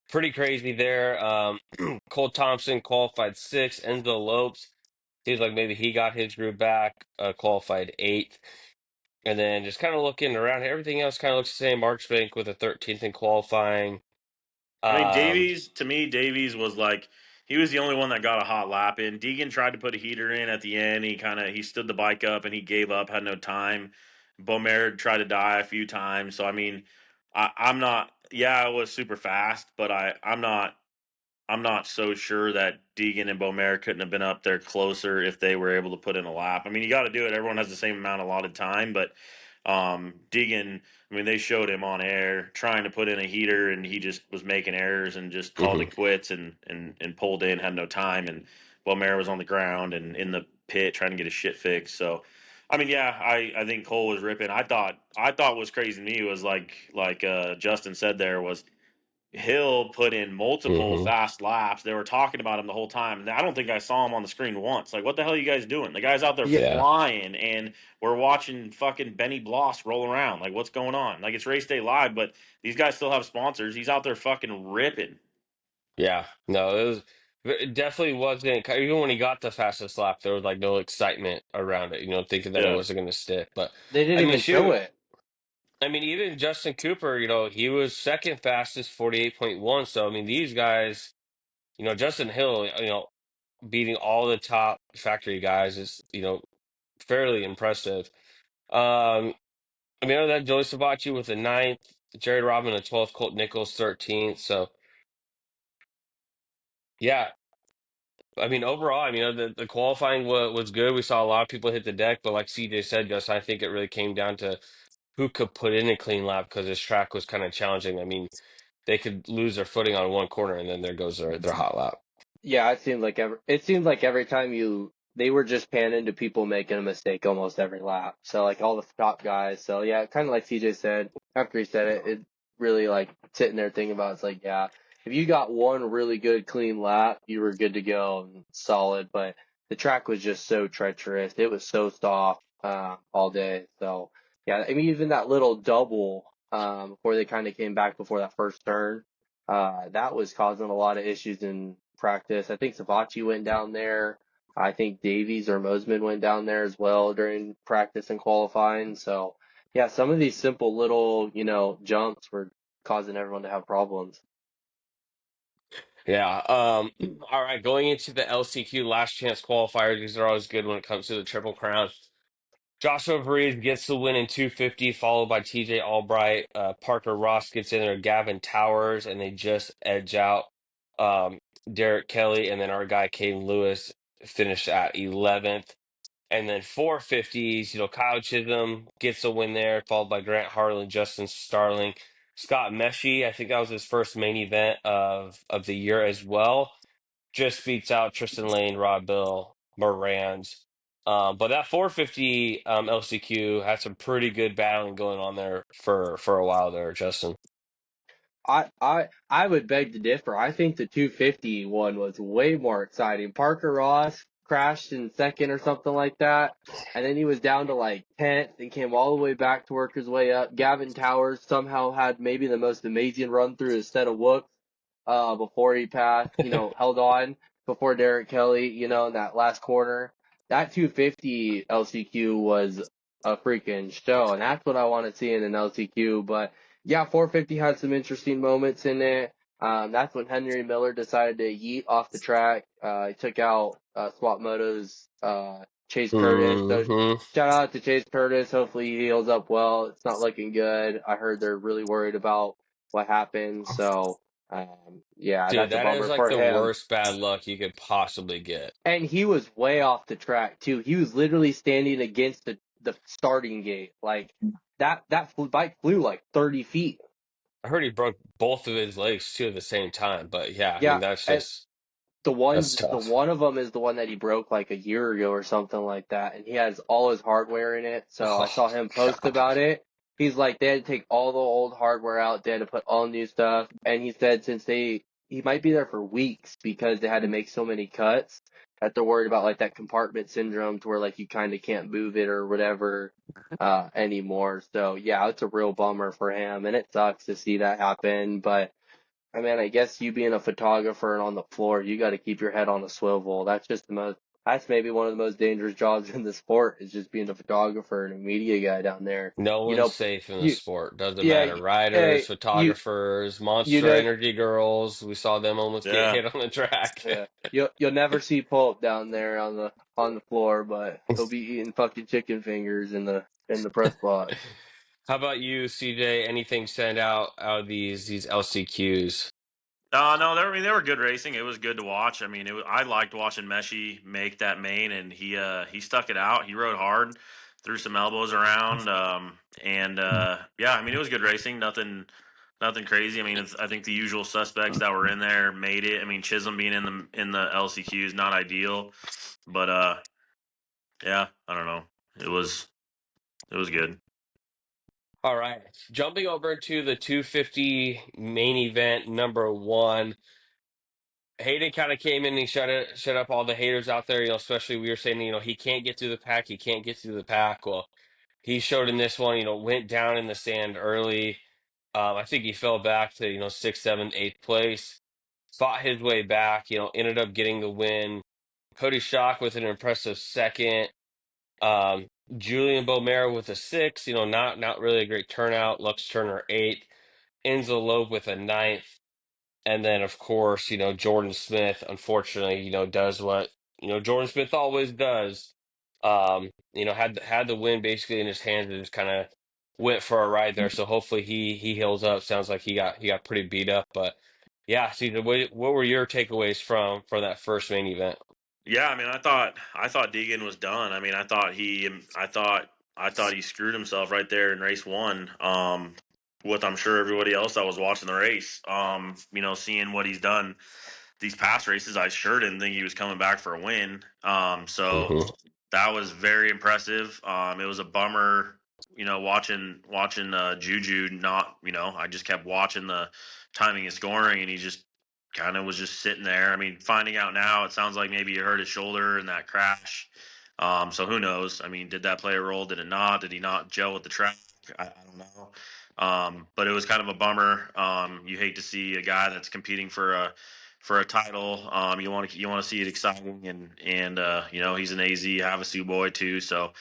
Pretty crazy there. Cole Thompson qualified sixth. Enzo Lopes seems like maybe he got his groove back, qualified eighth. And then just kind of looking around, everything else kind of looks the same. Marksbank with a 13th in qualifying. Um, To me, Davies was like he was the only one that got a hot lap in. Deegan tried to put a heater in at the end. He stood the bike up and he gave up, had no time. Bomer tried to die a few times. So I'm not. yeah, it was super fast, but I'm not so sure that Deegan and Beaumer couldn't have been up there closer if they were able to put in a lap. I mean, you got to do it. Everyone has the same amount allotted time, but Deegan, I mean, they showed him on air trying to put in a heater, and he just was making errors and just called Hmm. it quits and pulled in, had no time, and Beaumer was on the ground and in the pit trying to get his shit fixed. So. I mean, yeah, I think Cole was ripping. I thought what was crazy to me was like Justin said there was Hill put in multiple Hmm. fast laps. They were talking about him the whole time. And I don't think I saw him on the screen once. Like, what the hell are you guys doing? The guy's out there Yeah, Yeah. flying, and we're watching fucking Benny Bloss roll around. Like, what's going on? Like, it's race day live, but these guys still have sponsors. He's out there fucking ripping. Yeah. No, it definitely wasn't. Even when he got the fastest lap, there was like no excitement around it. Thinking that it Yeah. wasn't going to stick. But they didn't I mean, even show shoot. it. I mean, even Justin Cooper, he was second fastest, 48.1. So I mean, these guys, Justin Hill, beating all the top factory guys is, fairly impressive. Um, I mean, other than that, Joey Savatgy with the ninth, Jared Robin the 12th, Colt Nichols 13th. So yeah, I mean, overall, I mean, the qualifying was good. We saw a lot of people hit the deck, but like CJ said, Justin, I think it really came down to who could put in a clean lap because this track was kind of challenging. I mean, they could lose their footing on one corner and then there goes their hot lap. Yeah, it seemed like every time they were just panning to people making a mistake almost every lap. So like all the top guys. So yeah, kind of like CJ said after he said it, it really like sitting there thinking about it's like yeah, if you got one really good clean lap, you were good to go and solid. But the track was just so treacherous. It was so soft all day. So yeah, I mean even that little double before they kind of came back before that first turn. That was causing a lot of issues in practice. I think Savachi went down there. I think Davies or Mosman went down there as well during practice and qualifying. So, yeah, some of these simple little, jumps were causing everyone to have problems. Yeah. All right. Going into the LCQ last chance qualifiers, these are always good when it comes to the Triple Crown. Joshua Breeze gets the win in 250, followed by TJ Albright. Parker Ross gets in there, Gavin Towers, and they just edge out um, Derek Kelly. And then our guy, Kaden Lewis, finished at 11th. And then 450s, Kyle Chisholm gets a win there, followed by Grant Harlan, Justin Starling, Scott Meshy. I think that was his first main event of the year as well. Just beats out Tristan Lane, Rod Bill, Morans. But that 450 LCQ had some pretty good battling going on there for a while there, Justin. I would beg to differ. I think the 250 one was way more exciting. Parker Ross crashed in second or something like that, and then he was down to like 10th and came all the way back to work his way up. Gavin Towers somehow had maybe the most amazing run through his set of whoops before he passed, held on before Derek Kelly, in that last corner. That 250 LCQ was a freaking show, and that's what I want to see in an LCQ, but yeah, 450 had some interesting moments in it. That's when Henry Miller decided to yeet off the track. He took out Swap Moto's Chase Curtis. So Hmm. shout out to Chase Curtis. Hopefully he heals up well. It's not looking good. I heard they're really worried about what happened. So yeah, Dude, that's a that is bummer like for the him. worst bad luck you could possibly get. And he was way off the track too. He was literally standing against the starting gate. Like that bike flew like 30 feet. I heard he broke both of his legs too at the same time, but yeah, I mean Yeah, that's and just that's the tough. one of them is the one that he broke like a year ago or something like that, and he has all his hardware in it. So I Oh saw him post God. about it. He's like, they had to take all the old hardware out, they had to put all new stuff, and he said since he might be there for weeks because they had to make so many cuts that they're worried about like that compartment syndrome to where like you kind of can't move it or whatever anymore. So yeah, it's a real bummer for him, and it sucks to see that happen, but. I mean, I guess you being a photographer and on the floor, you got to keep your head on a swivel. That's maybe one of the most dangerous jobs in the sport is just being a photographer and a media guy down there. No You one's know, safe in the you, sport. Doesn't yeah, matter. Riders, hey, photographers, you Monster know, Energy girls. We saw them almost get Yeah. hit on the track. yeah, you'll never see Pulp down there on the floor, but he'll be eating fucking chicken fingers in the press box. How about you, CJ? Anything stand out of these LCQs? No, I mean, they were good racing. It was good to watch. I mean, I liked watching Messi make that main, and he stuck it out. He rode hard, threw some elbows around, and yeah, I mean, it was good racing. Nothing crazy. I mean, I think the usual suspects that were in there made it. I mean, Chisholm being in the LCQ is not ideal, but yeah, I don't know. It was good. All right, jumping over to the 250 main event number one. Hayden kind of came in and he shut up all the haters out there. Especially we were saying, he can't get through the pack. He can't get through the pack. Well, he showed in this one. Went down in the sand early. I think he fell back to sixth, seventh, eighth place. Fought his way back. Ended up getting the win. Cody Schock with an impressive second. Um, Julian Bomera with a six. Not really a great turnout. Lux Turner eighth. Enzo Loeb with a ninth. And then, of course, Jordan Smith, unfortunately, does what, Jordan Smith always does. Had the win basically in his hands and just kind of went for a ride there. So hopefully he heals up. Sounds like he got pretty beat up. But yeah, Caesar, what were your takeaways from that first main event? Yeah, I mean, I thought Deegan was done. I mean, I thought he screwed himself right there in race one. With I'm sure everybody else that was watching the race. Seeing what he's done these past races, I sure didn't think he was coming back for a win. So Hmm. that was very impressive. It was a bummer, watching Juju not. I just kept watching the timing and scoring, and he just kind of was just sitting there. I mean, finding out now, it sounds like maybe he hurt his shoulder in that crash. So who knows? I mean, did that play a role? Did it not? Did he not gel with the track? I don't know. But it was kind of a bummer. You hate to see a guy that's competing for a title. You want to see it exciting, and he's an AZ Havasu boy too. So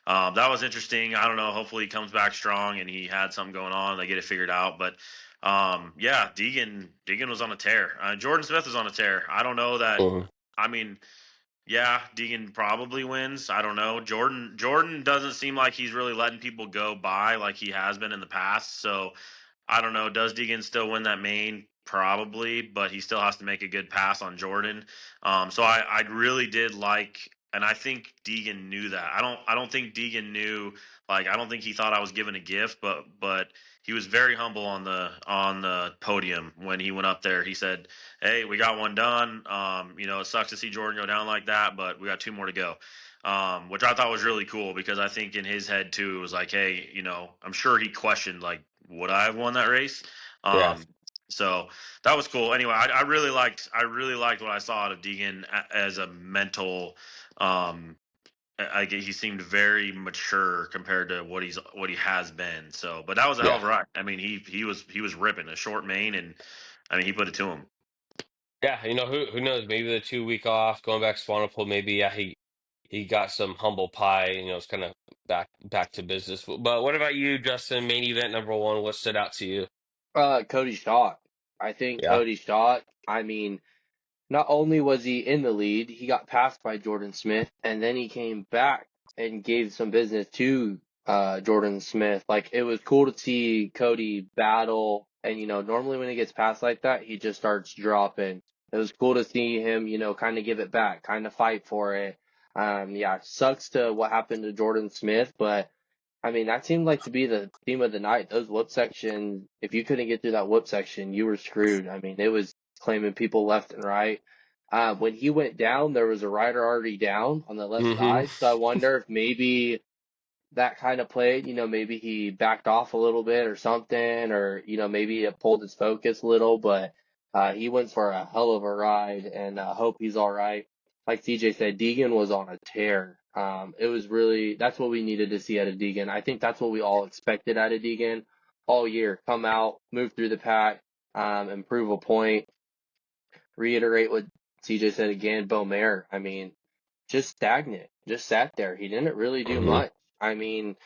that was interesting. I don't know. Hopefully he comes back strong and he had something going on. They get it figured out. But yeah, Deegan was on a tear. Jordan Smith was on a tear. I don't know that. Hmm. I mean, yeah, Deegan probably wins. I don't know. Jordan doesn't seem like he's really letting people go by like he has been in the past. So I don't know. Does Deegan still win that main? Probably, but he still has to make a good pass on Jordan. So I really did like, and I think Deegan knew that. I don't think Deegan knew. Like, I don't think he thought I was giving a gift, but he was very humble on the podium when he went up there. He said, "Hey, we got one done. It sucks to see Jordan go down like that, but we got two more to go." Which I thought was really cool because I think in his head too, it was like, hey, I'm sure he questioned like, would I have won that race? Yeah. So that was cool. Anyway, I really liked what I saw out of Deegan as a mental. He seemed very mature compared to what he has been. So, but that was a hell Yeah. of a ride. I mean, he was ripping a short main, and I mean, he put it to him. Yeah. Who knows? Maybe the 2 week off, going back to Swanepoel, maybe yeah, he got some humble pie, it's kind of back to business. But what about you, Justin? Main event number one, what stood out to you? Cody Schott. I think Yeah. Cody Schott, I mean, not only was he in the lead, he got passed by Jordan Smith, and then he came back and gave some business to Jordan Smith. Like, it was cool to see Cody battle, and normally when he gets passed like that, he just starts dropping. It was cool to see him, kind of give it back, kind of fight for it. Yeah, sucks to what happened to Jordan Smith, but I mean, that seemed like to be the theme of the night. Those whip sections, if you couldn't get through that whip section, you were screwed. I mean, it was claiming people left and right. When he went down, there was a rider already down on the left Hmm. side. So I wonder if maybe that kind of played, maybe he backed off a little bit or something, or, maybe it pulled his focus a little, but he went for a hell of a ride, and hope he's all right. Like CJ said, Deegan was on a tear. It was really, that's what we needed to see out of Deegan. I think that's what we all expected out of Deegan all year. Come out, move through the pack, improve a point, reiterate what CJ said again, Bomer. I mean, just stagnant, just sat there. He didn't really do Hmm. much. I mean,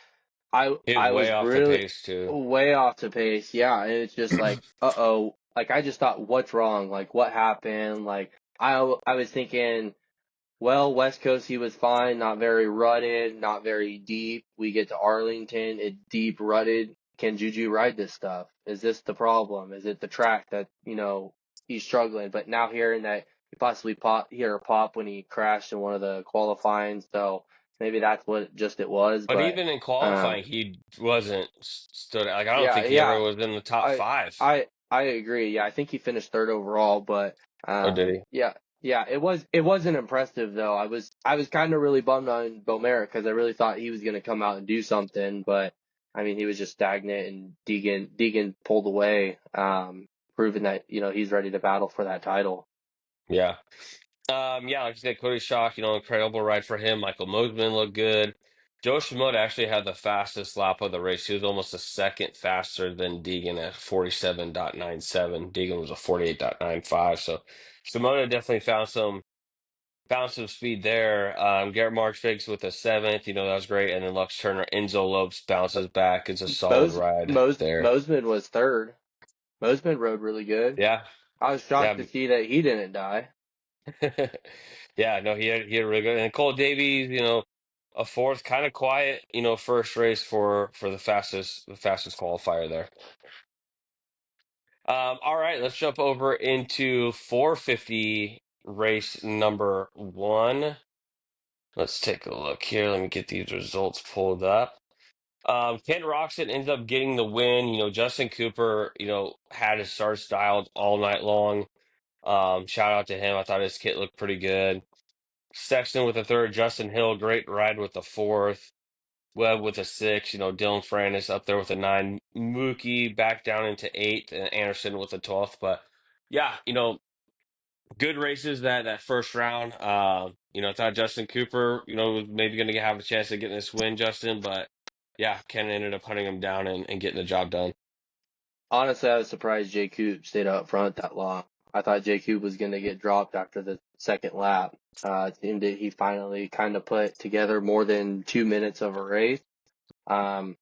I He was I way was off the really pace too. way off the pace, yeah, and it's just like, uh-oh, like I just thought, what's wrong? Like what happened? Like I was thinking Well, West Coast, he was fine, not very rutted, not very deep. We get to Arlington, it's deep, rutted. Can Juju ride this stuff? Is this the problem? Is it the track that, he's struggling? But now hearing that he possibly hear a pop when he crashed in one of the qualifying, so maybe that's what just it was. But But, even in um, qualifying, he wasn't stood out. Like, I don't yeah, think he ever yeah, was in the top I five. I agree. Yeah, I think he finished third overall, but Or did he? yeah, yeah, it wasn't impressive though. I was kind of really bummed on Bomera because I really thought he was gonna come out and do something, but I mean he was just stagnant and Deegan pulled away, proving that he's ready to battle for that title. Yeah. Yeah, like you said, Cody Schock, incredible ride for him. Michael Mosiman looked good. Joe Schmoed actually had the fastest lap of the race. He was almost a second faster than Deegan at 47.97. Deegan was a 48.95. So Shimoda definitely found some speed there. Garrett Marks with a seventh, that was great. And then Lux Turner, Enzo Lopes bounces back. It's a solid ride there. Mosman was third. Mosman rode really good. Yeah, I was shocked yeah. to see that he didn't die. Yeah, no, he had really good. And Cole Davies, a fourth, kind of quiet, first race for the fastest qualifier there. All right, let's jump over into 450 race number one. Let's take a look here. Let me get these results pulled up. Ken Roxon ends up getting the win. Justin Cooper, had his starts dialed all night long. Shout out to him. I thought his kit looked pretty good. Sexton with the third, Justin Hill, great ride with the fourth. Webb with a six, Dylan Francis up there with a nine. Mookie back down into eighth, and Anderson with a 12th. But yeah, good races that first round. I thought Justin Cooper, was maybe going to have a chance of getting this win, Justin, but yeah, Ken ended up hunting him down and getting the job done. Honestly, I was surprised Jay Coop stayed up front that long. I thought Jay Coop was going to get dropped after the second lap. It seemed that he finally kind of put together more than 2 minutes of a race. Um,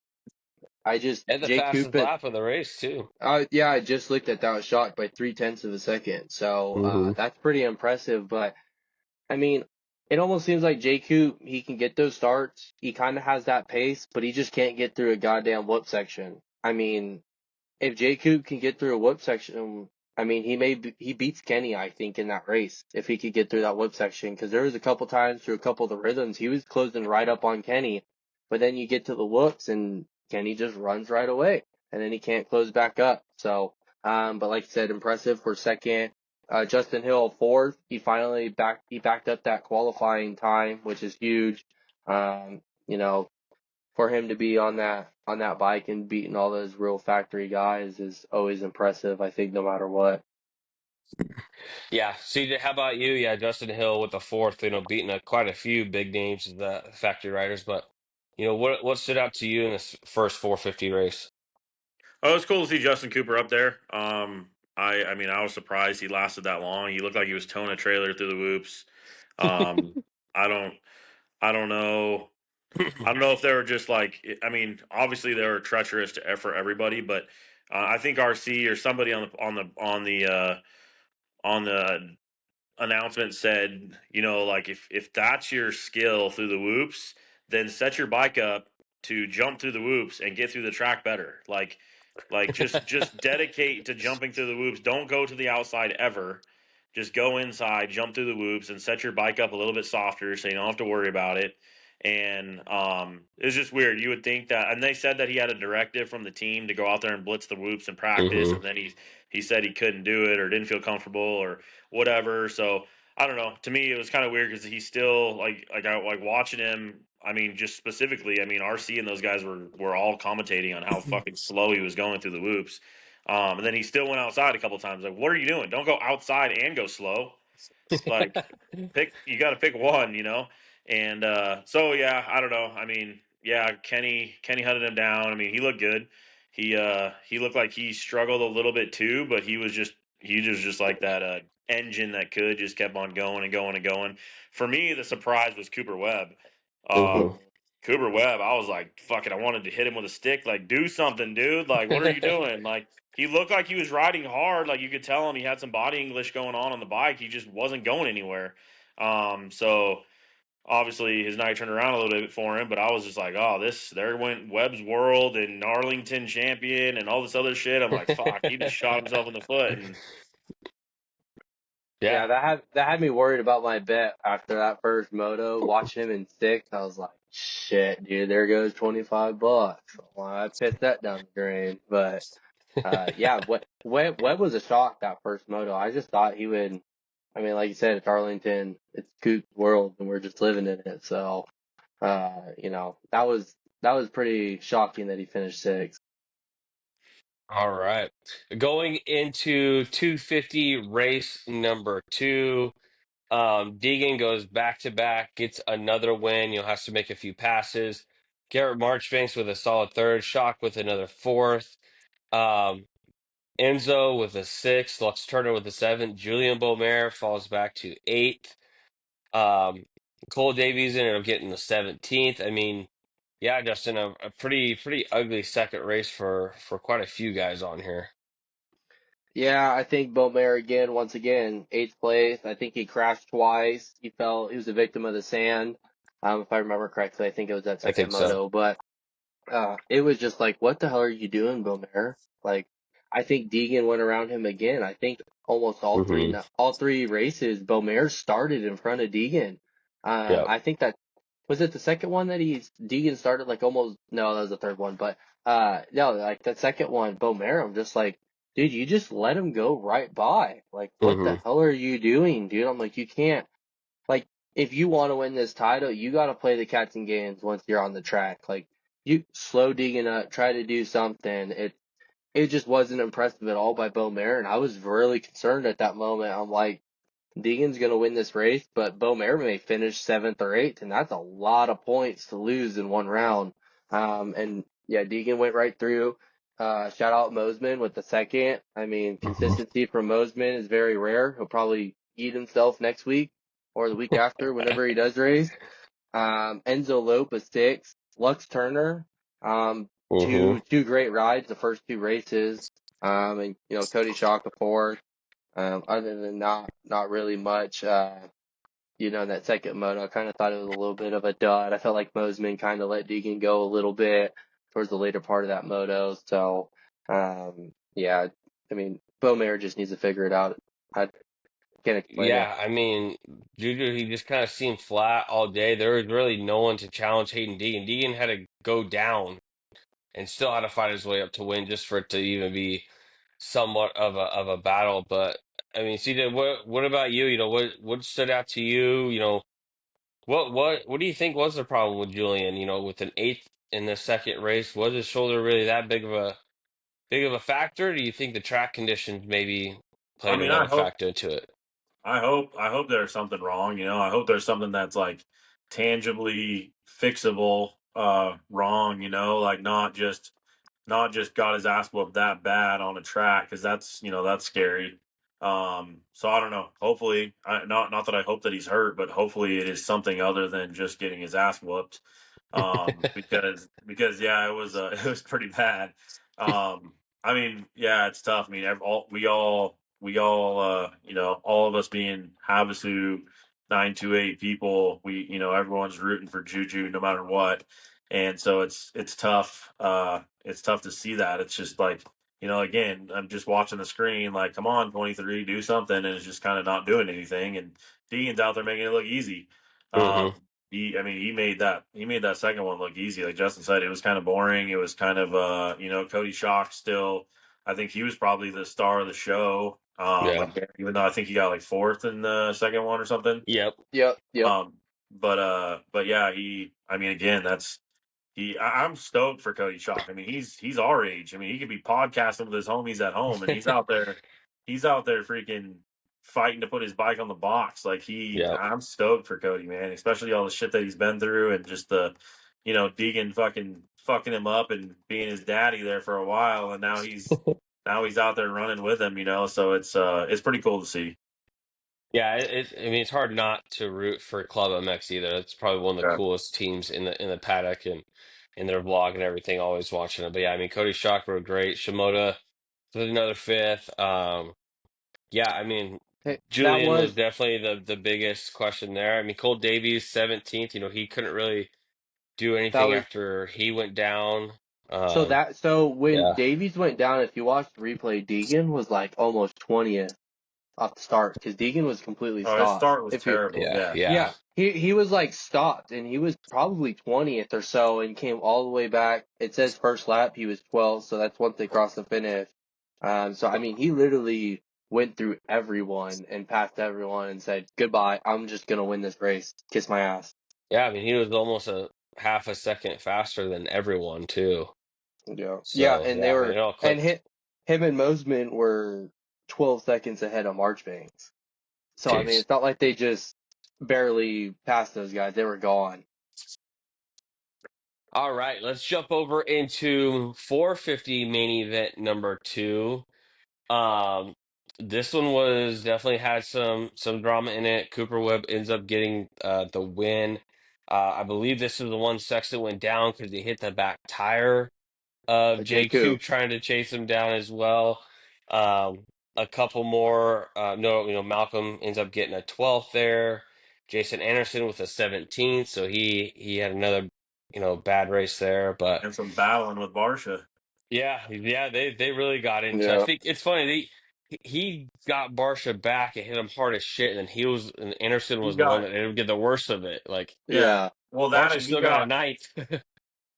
And the Jay Coop, fastest lap of the race, too. yeah, I just looked at that. I was shocked by 3/10 of a second. So, Hmm. that's pretty impressive. But, I mean, it almost seems like Jay Coop, he can get those starts. He kind of has that pace, but he just can't get through a goddamn whoop section. I mean, if Jay Coop can get through a whip section, I mean, he beats Kenny, I think, in that race if he could get through that whip section. Because there was a couple times through a couple of the rhythms he was closing right up on Kenny, but then you get to the whoops and Kenny just runs right away, and then he can't close back up. So, but like I said, impressive for second. Justin Hill fourth. He backed up that qualifying time, which is huge. Um, you know, for him to be on that bike and beating all those real factory guys is always impressive, I think, no matter what. Yeah, CJ, how about you? Yeah, Justin Hill with the fourth, beating quite a few big names of the factory riders. But what stood out to you in this first 450 race? Oh, it's cool to see Justin Cooper up there. I mean, I was surprised he lasted that long. He looked like he was towing a trailer through the whoops. Um, I don't, I don't know. I don't know if they were just like. I mean, obviously they were treacherous for everybody, but I think RC or somebody on the announcement said, like if that's your skill through the whoops, then set your bike up to jump through the whoops and get through the track better. Like just dedicate to jumping through the whoops. Don't go to the outside ever. Just go inside, jump through the whoops, and set your bike up a little bit softer so you don't have to worry about it. And it's just weird. You would think that, and they said that he had a directive from the team to go out there and blitz the whoops and practice, Hmm. and then he said he couldn't do it or didn't feel comfortable or whatever. So I don't know. To me, it was kind of weird because he's still I like watching him. I mean, just specifically, I mean, RC and those guys were all commentating on how fucking slow he was going through the whoops. And then he still went outside a couple times. Like, what are you doing? Don't go outside and go slow. Like, you got to pick one. And so yeah, I don't know. I mean, yeah, Kenny hunted him down. I mean, he looked good. He looked like he struggled a little bit too, but he was just like that engine that could just kept on going and going and going. For me, the surprise was Cooper Webb. Hmm. Um, Cooper Webb, I was like, fuck it, I wanted to hit him with a stick. Like, do something, dude. Like, what are you doing? Like, he looked like he was riding hard. Like, you could tell him he had some body English going on the bike. He just wasn't going anywhere. So obviously his night turned around a little bit for him, but I was just like, oh, there went Webb's World and Arlington champion and all this other shit. I'm like, fuck, he just shot himself in the foot. And Yeah, Yeah. that had me worried about my bet after that first moto. Watching him in sixth, I was like, shit, dude, there goes $25. Well, I pissed that down the drain. But yeah, Webb was a shock that first moto. I just thought he would. I mean, like you said, it's Arlington, it's Coop's world, and we're just living in it. So, that was pretty shocking that he finished sixth. All right. Going into 250 race number two. Deegan goes back to back, gets another win. Has to make a few passes. Garrett Marchbanks with a solid third. Shock with another fourth. Um, Enzo with a sixth. Lux Turner with a seventh. Julian Beaumer falls back to eighth. Um, Cole Davies ended up getting the 17th. I mean, yeah, Justin, a pretty ugly second race for quite a few guys on here. Yeah, I think Beaumare once again, eighth place. I think he crashed twice. He was a victim of the sand. If I remember correctly, I think it was that I second think so. moto. But it was just like, what the hell are you doing, Beaumare? Like, I think Deegan went around him again. I think almost Hmm. all three races, Beaumare started in front of Deegan. Yep. I think that was it the second one that Deegan started like almost, no, that was the third one, but no, like that second one, Beaumare, I'm just like, dude, you just let him go right by. Like, what the Hmm. hell are you doing, dude? I'm like, you can't. Like, if you want to win this title, you got to play the cats and games once you're on the track. Like, you slow digging up, try to do something. It just wasn't impressive at all by Bo and I was really concerned at that moment. I'm like, Deegan's going to win this race, but Bo may finish seventh or eighth, and that's a lot of points to lose in one round. And yeah, Deegan went right through. Shout out Mosman with the second. I mean, Hmm. consistency from Mosman is very rare. He'll probably eat himself next week or the week after, whenever he does race. Enzo Lope a sixth. Lux Turner, Hmm. two great rides the first two races. And Cody Shock a fourth. Other than not really much. In that second moto, I kind of thought it was a little bit of a dud. I felt like Mosman kind of let Deegan go a little bit towards the later part of that moto. So, yeah, I mean, Beaumare just needs to figure it out. I can't explain it. Yeah, I mean, Juju, he just kind of seemed flat all day. There was really no one to challenge Hayden Deegan. Deegan had to go down and still had to fight his way up to win just for it to even be somewhat of a battle. But I mean, CJ, what about you? What stood out to you? What do you think was the problem with Julian? With an eighth in the second race, was his shoulder really that big of a factor? Or do you think the track conditions maybe I played mean, I another hope factor into it? I hope there's something wrong, I hope there's something that's like tangibly fixable wrong, like not just got his ass whooped that bad on a track cuz that's scary. So I don't know. Hopefully not that I hope that he's hurt, but hopefully it is something other than just getting his ass whooped. Because yeah, it was it was pretty bad. I mean, yeah, it's tough. I mean, we all, all of us being Havasu 928 people, everyone's rooting for Juju no matter what, and so it's tough. It's tough to see that. It's just like again, I'm just watching the screen, like, come on, 23, do something, and it's just kind of not doing anything. And Deegan's out there making it look easy. Hmm. I mean, he made that second one look easy. Like Justin said, it was kind of boring. It was kind of, Cody Shock still. I think he was probably the star of the show. Yeah. Even though I think he got like fourth in the second one or something. Yep. Yep, yep. But yeah, I mean, again, I'm stoked for Cody Shock. I mean, he's our age. I mean, he could be podcasting with his homies at home, and he's out there freaking fighting to put his bike on the box. Like Yep. I'm stoked for Cody, man. Especially all the shit that he's been through, and just Deegan fucking him up and being his daddy there for a while, and now he's out there running with him. So it's pretty cool to see. Yeah, I mean, it's hard not to root for Club MX either. It's probably one of the Yeah. coolest teams in the paddock and in their vlog and everything. Always watching it. But yeah, I mean, Cody Shock were great. Shimoda with another fifth. Yeah, I mean. That Julian was was definitely the biggest question there. I mean, Cole Davies 17th. He couldn't really do that anything was after he went down. so when Yeah, Davies went down, if you watch the replay, Deegan was like almost 20th off the start because Deegan was completely Oh, his stopped. start was If you terrible. yeah, Yeah. yeah, Yeah, he was like stopped and he was probably 20th or so and came all the way back. It says first lap he was 12th, so that's once they crossed the finish. So I mean he literally went through everyone and passed everyone and said goodbye. I'm just gonna win this race. Kiss my ass. yeah. I mean, he was almost a half a second faster than everyone too. Yeah, yeah, So and they yeah, I mean, were it all and clicked. him and Mosman were 12 seconds ahead of Marchbanks. So I mean Jeez. it's not like they just barely passed those guys. They were gone. All right, let's jump over into 450 main event number two. Um, this one was definitely had some drama in it. Cooper Webb ends up getting the win. I believe this is the one Sexton went down because he hit the back tire of JQ. JQ trying to chase him down as well. Um, a couple more. No, Malcolm ends up getting a 12th there. Jason Anderson with a 17th, so he had another bad race there, but And some battling with Barsha. yeah, they really got into. I Yeah. think it's funny. He got Barsha back and hit him hard as shit, and and Anderson He was the one got that didn't get the worst of it. Like yeah. Yeah. Well, that Barsha and he still got a got ninth.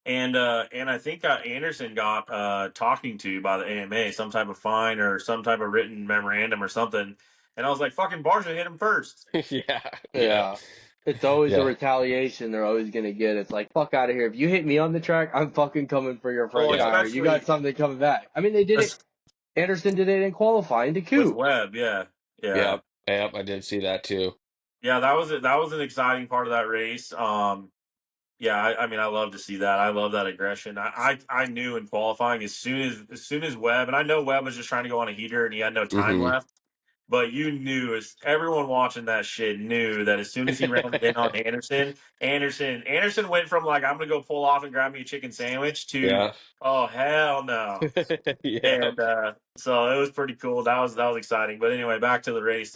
and I think Anderson got talking to by the AMA, some type of fine or some type of written memorandum or something. And I was like, "Fucking Barsha hit him first." Yeah, yeah, Yeah. It's always a yeah. retaliation they're always gonna get. It's like, fuck out of here. If you hit me on the track, I'm fucking coming for your Well, front Yeah. tire. You got especially something coming back. I mean, they did it. Anderson did it in qualifying to with Coop. Webb. Yeah, yeah, Yep, yep, I did see that too. yeah. That was an exciting part of that race. Yeah, I mean, I love to see that. I love that aggression. I knew in qualifying as soon as Webb, and I know Webb was just trying to go on a heater and he had no time Hmm. left. But you knew, as everyone watching that shit knew that as soon as he ran in on Anderson went from like I'm gonna go pull off and grab me a chicken sandwich to Yeah, oh hell no. yeah. And so it was pretty cool. That was exciting. But anyway, back to the race.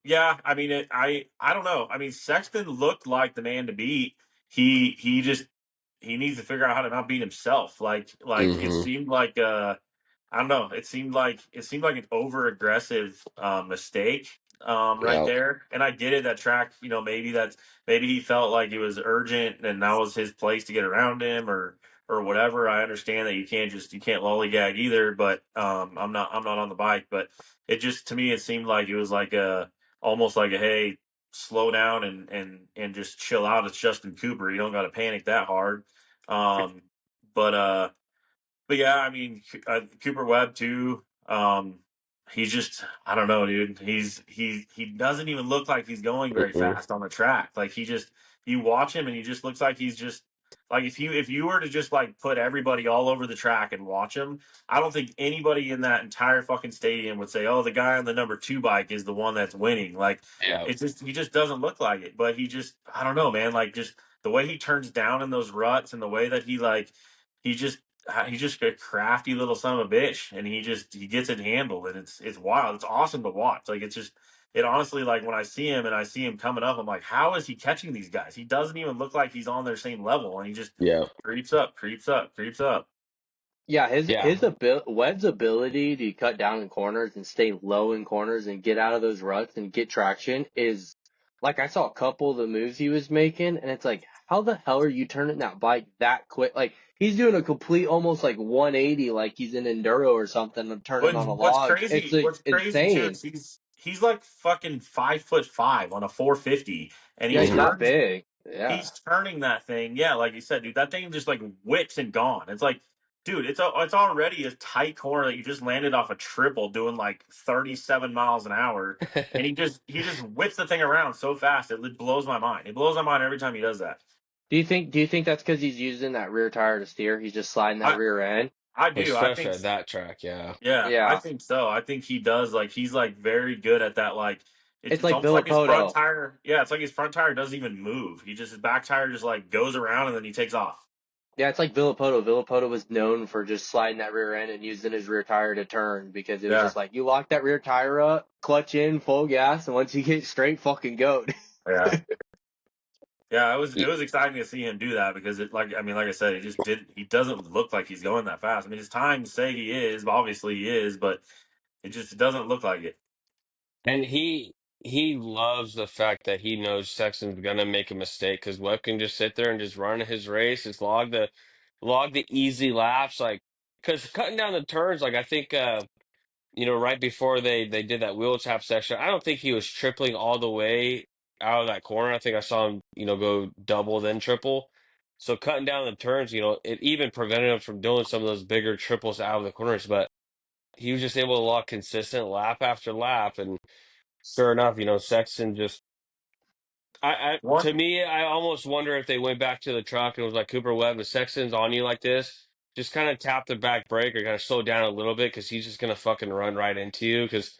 Yeah, I mean, I don't know. I mean, Sexton looked like the man to beat. He just he needs to figure out how to not beat himself. Like it Hmm. seemed like I don't know. It seemed like an over aggressive mistake right Yep, there. And I get it. That track, maybe he felt like it was urgent and that was his place to get around him or whatever. I understand that you can't lollygag either. But I'm not on the bike. But it just to me it seemed like it was like a almost like a hey, slow down and just chill out. It's Justin Cooper. You don't got to panic that hard. Um, but but yeah, I mean Cooper Webb too. He's just I don't know, dude. He doesn't even look like he's going very mm-mm. fast on the track. Like you watch him and he just looks like he's just like if you were to just like put everybody all over the track and watch him, I don't think anybody in that entire fucking stadium would say, "Oh, the guy on the number 2 bike is the one that's winning." Like Yeah, it's just he just doesn't look like it. But he just I don't know, man. Like just the way he turns down in those ruts and the way that he just he's just a crafty little son of a bitch, and he gets it handled, and it's wild. It's awesome to watch. Like it honestly like when I see him and I see him coming up, I'm like, how is he catching these guys? He doesn't even look like he's on their same level, and he just yeah, creeps up, creeps up, creeps up. Yeah, yeah. Webb's ability to cut down in corners and stay low in corners and get out of those ruts and get traction is like I saw a couple of the moves he was making and it's like how the hell are you turning that bike that quick? Like he's doing a complete almost like 180 like he's in enduro or something of turning But on a what's log. It's crazy, like what's crazy too insane. is he's like fucking 5'5" on a 450, and he Yeah, he's Hmm. not turns big. Yeah. He's turning that thing. Yeah, like you said, dude, that thing just like whips and gone. It's like, dude, it's already a tight corner that you just landed off a triple doing like 37 miles an hour, and he just whips the thing around so fast it blows my mind. It blows my mind every time he does that. Do you think that's because he's using that rear tire to steer? He's just sliding that I rear end? I do. I Especially think at that track. Yeah. yeah, I Yeah. think so. I think he does. Like he's like very good at that. Like it's It's it's like almost like his front Villapoto. tire. Yeah, it's like his front tire doesn't even move. His back tire just like goes around and then he takes off. Yeah, it's like Villapoto. Villapoto was known for just sliding that rear end and using his rear tire to turn because it was Yeah, just like you lock that rear tire up, clutch in, full gas, and once you get straight, fucking go. yeah. Yeah, Y- it was exciting to see him do that because like I said, he doesn't look like he's going that fast. I mean his times say he is, but obviously he is, but it doesn't look like it. And he loves the fact that he knows Sexton's gonna make a mistake because Webb can just sit there and just run his race, just log the easy laps, like because cutting down the turns, like I think right before they did that wheel tap section, I don't think he was tripling all the way out of that corner. I think I saw him, go double then triple. So cutting down the turns, it even prevented him from doing some of those bigger triples out of the corners, but he was just able to log consistent lap after lap. And sure enough, Sexton just One, to me, I almost wonder if they went back to the truck and was like, Cooper Webb, if Sexton's on you like this, just kind of tap the back brake or kind of slow down a little bit because he's just gonna fucking run right into you. Because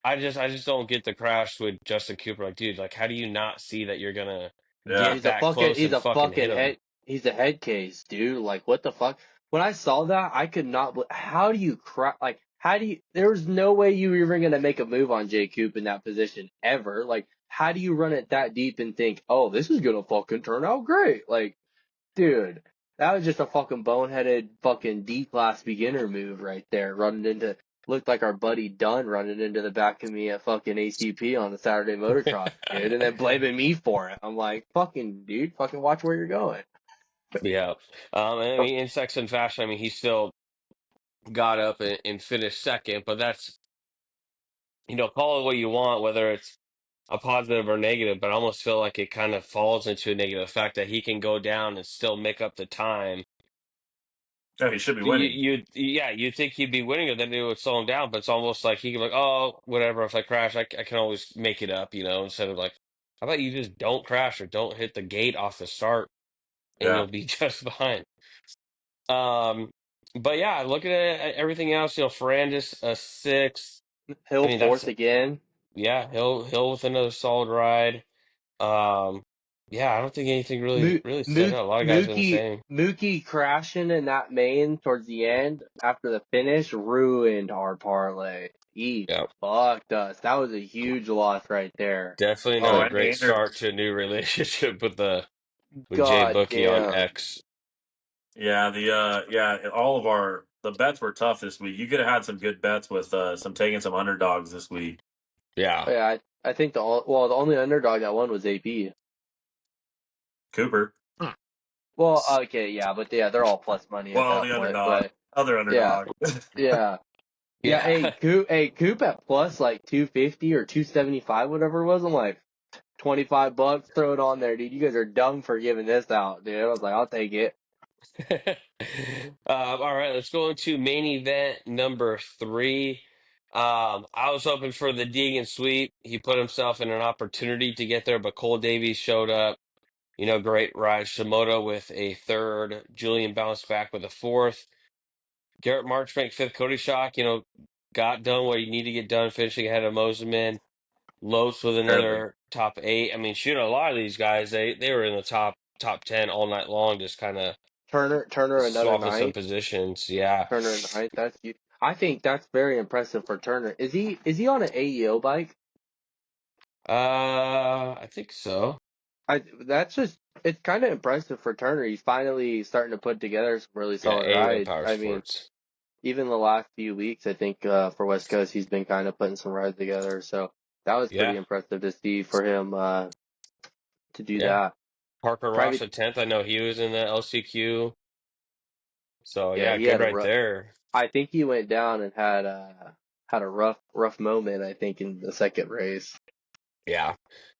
I just don't get the crash with Justin Cooper. Like, dude, like, how do you not see that you're gonna yeah. get that close He's and a fucking hit fucking him? he's a head case, dude. Like, what the fuck? When I saw that, I could not. How do you like? How do you? There was no way you were even gonna make a move on Jay Coop in that position ever. Like, how do you run it that deep and think, oh, this is gonna fucking turn out great? Like, dude, that was just a fucking boneheaded fucking D class beginner move right there. Running into looked like our buddy Dunn running into the back of me at fucking ACP on the Saturday motocross, dude, and then blaming me for it. I'm like, fucking dude, fucking watch where you're going. Yeah. And I mean, in Sexton fashion, I mean, he still got up and finished second, but that's, call it what you want, whether it's a positive or negative, but I almost feel like it kind of falls into a negative fact that he can go down and still make up the time. Yeah, he should be winning. Yeah, you'd think he'd be winning it, then it would slow him down, but it's almost like he can be like, oh, whatever, if I crash, I can always make it up, instead of like, how about you just don't crash or don't hit the gate off the start and Yeah. you'll be just fine. Um, but yeah, looking at everything else, Ferrandis a sixth. I Hill mean, that's fourth again. yeah, Hill with another solid ride. Um, yeah, I don't think anything really Mo- really stood out. A lot of guys been the same. Mookie crashing in that main towards the end after the finish ruined our parlay. He Yeah, fucked us. That was a huge loss right there. definitely not Oh, a and they great entered. start to a new relationship with Jay God Bookie on damn. X. Yeah, all of the bets were tough this week. You could have had some good bets with taking some underdogs this week. Yeah, Oh, yeah, I think the only underdog that won was AP. Cooper. Well, okay, yeah, but yeah, they're all plus money at Well, that the point. underdog. But Other yeah, underdog. yeah, yeah. yeah. Hey, Coop at plus like 250 or 275, whatever it was. I'm like, $25, throw it on there, dude. You guys are dumb for giving this out, dude. I was like, I'll take it. All right, let's go into main event number three. I was hoping for the Deegan sweep. He put himself in an opportunity to get there, but Cole Davies showed up. Great ride. Shimoda with a third. Julian bounced back with a fourth. Garrett Marchbank fifth. Cody Shock, got done what you need to get done, finishing ahead of Moseman. Lopes with Barely. another top eight. I mean, shoot, a lot of these guys, they were in the top 10 all night long, just kind of Turner another swapping some night. positions. Yeah. Turner a night. That's you. I think that's very impressive for Turner. Is he on an AEO bike? I think so. That's just it's kind of impressive for Turner. He's finally starting to put together some really Yeah, solid AO rides. Power I mean, Sports. even the last few weeks, I think for West Coast, he's been kind of putting some rides together. So that was pretty Yeah, impressive to see for him to do yeah. that. Parker Ross Private, at 10th. I know he was in the LCQ. So yeah, yeah, he good had a right rough. there. I think he went down and had a rough moment. I think in the second race. Yeah.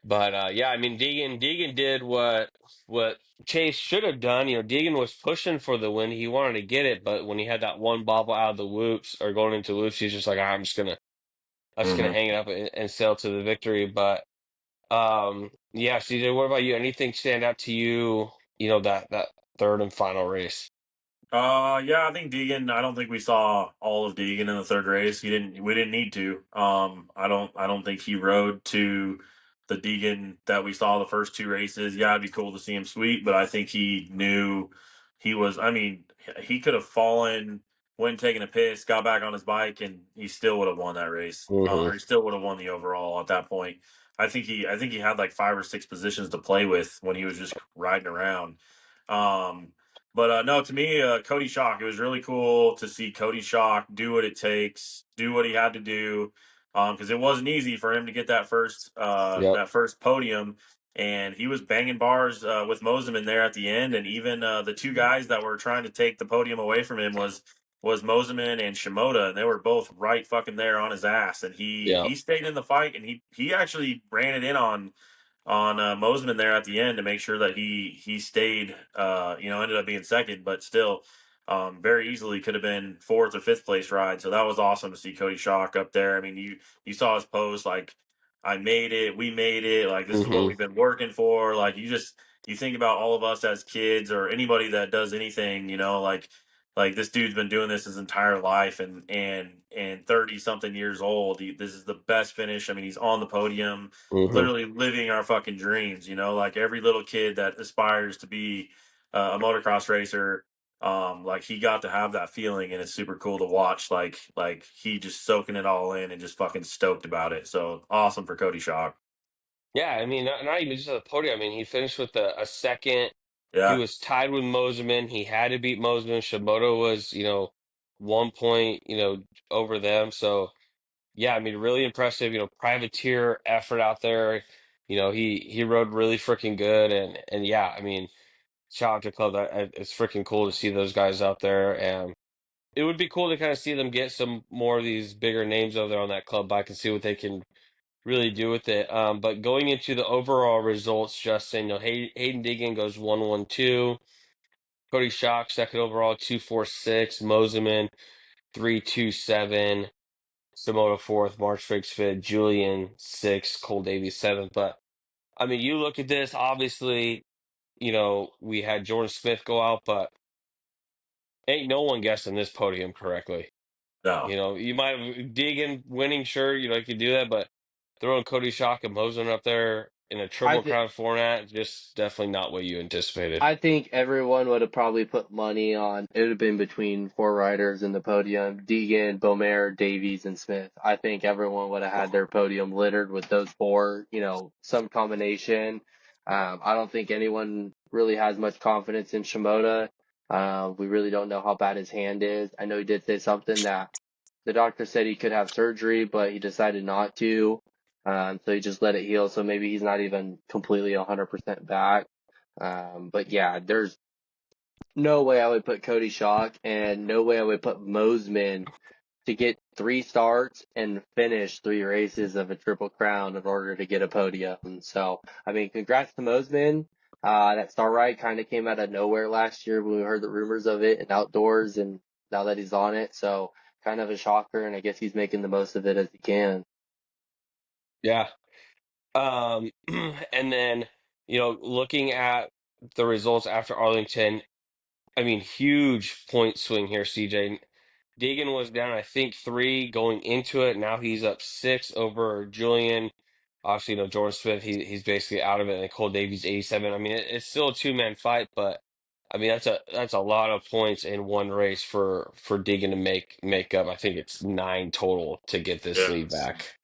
But yeah, I mean Deegan did what Chase should have done. Deegan was pushing for the win. He wanted to get it, but when he had that one bobble out of the whoops or going into whoops, he's just like, I'm just gonna Hmm. hang it up and sail to the victory. But yeah, CJ, what about you? Anything stand out to you, that third and final race? Yeah, I think Deegan. I don't think we saw all of Deegan in the third race. He didn't. We didn't need to. I don't think he rode to the Deegan that we saw the first two races. Yeah, it'd be cool to see him sweep, but I think he knew he was. I mean, he could have fallen, went taking a piss, got back on his bike, and he still would have won that race, Hmm. or he still would have won the overall at that point. I think he had like 5 or 6 positions to play with when he was just riding around. Um, but no, to me, Cody Schock, it was really cool to see Cody Schock do what it takes, do what he had to do, because it wasn't easy for him to get Yep. that first podium, and he was banging bars with Moseman there at the end, and even the two guys that were trying to take the podium away from him was Moseman and Shimoda, and they were both right fucking there on his ass, and Yep. he stayed in the fight, and he actually ran it in on Mosman there at the end to make sure that he stayed. Ended up being second, but still, very easily could have been fourth or fifth place ride. So that was awesome to see Cody Schock up there. I mean, you saw his post like, "I made it, we made it. Like this is what Hmm. we've been working for." Like you think about all of us as kids or anybody that does anything, like this dude's been doing this his entire life and 30 something years old. This is the best finish. I mean, he's on the podium, Hmm. literally living our fucking dreams, like every little kid that aspires to be a motocross racer. Like he got to have that feeling, and it's super cool to watch. Like he just soaking it all in and just fucking stoked about it. So awesome for Cody Schock. Yeah, I mean, not even just at the podium. I mean, he finished with a second. He Yeah, was tied with Moseman. He had to beat Moseman. Shimoda was, 1 point, over them. So yeah, I mean, really impressive. Privateer effort out there. He rode really freaking good, and yeah, I mean, shout out to club. It's freaking cool to see those guys out there, and it would be cool to kind of see them get some more of these bigger names over there on that club bike and see what they can really do with it. But going into the overall results, Justin, Hayden Deegan goes 1-1-2. Cody Schock second overall 2-4-6. Moseman 3-2-7. Samoa fourth. March Figgs fifth. Julian sixth. Cole Davies seventh. But I mean, you look at this. Obviously, we had Jordan Smith go out, but ain't no one guessing this podium correctly. no. You might have Deegan winning, sure, you could do that, but throwing Cody Schock and Mosen up there in a I triple th- crown format, just definitely not what you anticipated. I think everyone would have probably put money on it would have been between four riders in the podium: Deegan, Bomer, Davies, and Smith. I think everyone would have had their podium littered with those four, some combination. I don't think anyone really has much confidence in Shimoda. We really don't know how bad his hand is. I know he did say something that the doctor said he could have surgery, but he decided not to. So he just let it heal. So maybe he's not even completely 100% back. But yeah, there's no way I would put Cody Schock and no way I would put Mosman to get 3 starts and finish 3 races of a triple crown in order to get a podium. So, I mean, congrats to Mosman. That star ride kind of came out of nowhere last year when we heard the rumors of it and outdoors, and now that he's on it, so kind of a shocker, and I guess he's making the most of it as he can. Yeah. And then, looking at the results after Arlington, I mean, huge point swing here, CJ. Deegan was down, I think, 3 going into it. Now he's up 6 over Julian. Obviously, Jordan Smith, he's basically out of it, and Cole Davies 87. I mean, it's still a two-man fight, but I mean that's a lot of points in one race for Deegan to make up. I think it's 9 total to get this Yeah. lead back.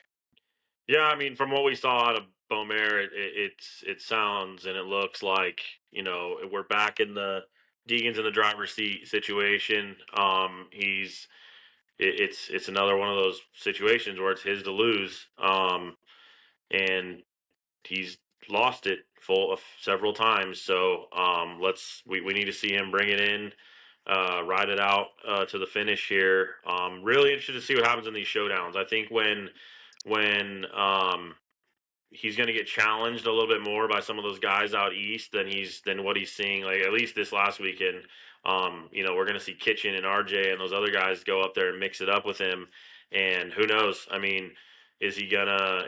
Yeah, I mean, from what we saw out of Bomer, it sounds and it looks like we're back in the Deegan's in the driver's seat situation. It's another one of those situations where it's his to lose, and he's lost it full of several times. So we need to see him bring it in, ride it out to the finish here. Really interested to see what happens in these showdowns. I think when he's going to get challenged a little bit more by some of those guys out east than what he's seeing. Like at least this last weekend, we're going to see Kitchen and RJ and those other guys go up there and mix it up with him. And who knows? I mean, is he gonna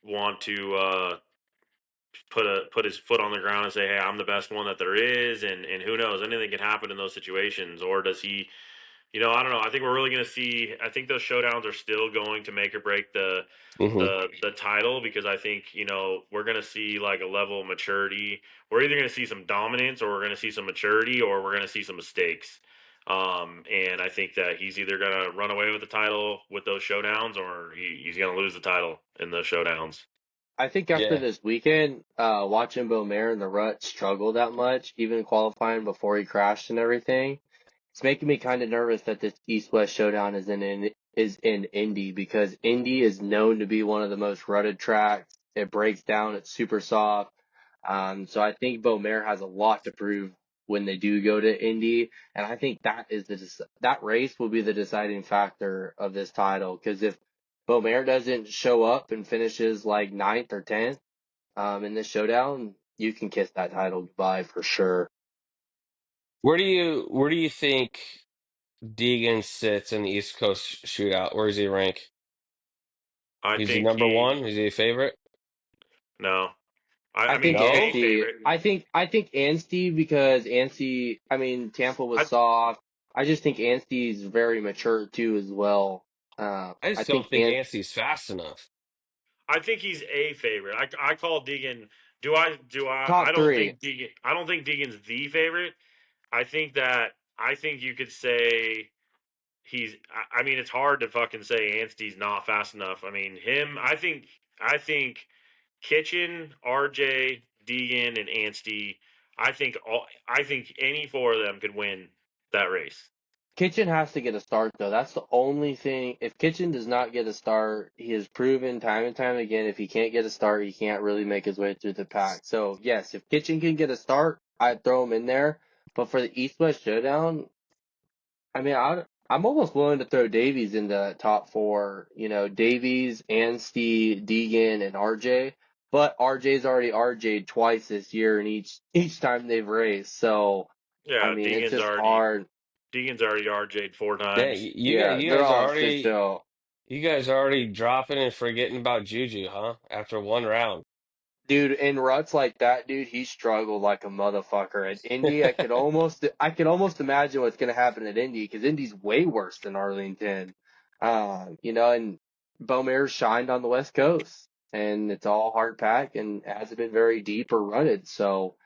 want to put his foot on the ground and say, "Hey, I'm the best one that there is," and who knows? Anything can happen in those situations. Or does he I don't know. I think we're really going to see. I think those showdowns are still going to make or break Hmm. the title, because I think we're going to see like a level of maturity. We're either going to see some dominance, or we're going to see some maturity, or we're going to see some mistakes. And I think that he's either going to run away with the title with those showdowns, or he's going to lose the title in the showdowns. I think after Yeah. this weekend, watching Beaumare in the rut struggle that much, even qualifying before he crashed and everything, it's making me kind of nervous that this East-West showdown is in Indy, because Indy is known to be one of the most rutted tracks. It breaks down. It's super soft. So I think Beaumare has a lot to prove when they do go to Indy, and I think that race will be the deciding factor of this title. Because if Beaumare doesn't show up and finishes like ninth or 10th in this showdown, you can kiss that title goodbye for sure. Where do you think Deegan sits in the East Coast shootout? Where does he rank? I Is he think number one? Is he a favorite? no. I I mean, think he's a No. Anstey. favorite. I think Anstey, because Anstey. I mean, Tampa was I soft. I just think Anstey's very mature too as well. I I just don't think think Yancey's fast enough. I think he's a favorite. I call Deegan. Do I? Do I? I top don't three. think Deegan. I don't think Deegan's the favorite. I think you could say he's. I mean, it's hard to fucking say Anstey's not fast enough. I mean, him. I think Kitchen, RJ, Deegan, and Anstey. I think any four of them could win that race. Kitchen has to get a start though. That's the only thing. If Kitchen does not get a start, he has proven time and time again, if he can't get a start, he can't really make his way through the pack. So yes, if Kitchen can get a start, I'd throw him in there. But for the East-West showdown, I mean, I'm almost willing to throw Davies in the top four. Davies, Anstey, Deegan, and RJ. But RJ's already RJ'd twice this year, and each time they've raced. So, I Yeah, mean, it's just hard. Deegan's already RJ'd four Dang, times. you guys, Yeah, you they're guys are all shit already show. you guys are already dropping and forgetting about Juju, huh? After one round. Dude, in ruts like that, dude, he struggled like a motherfucker. At Indy, I could almost imagine what's gonna happen at Indy, because Indy's way worse than Arlington. And Beaumare shined on the West Coast, and it's all hard pack and hasn't been very deep or rutted. So,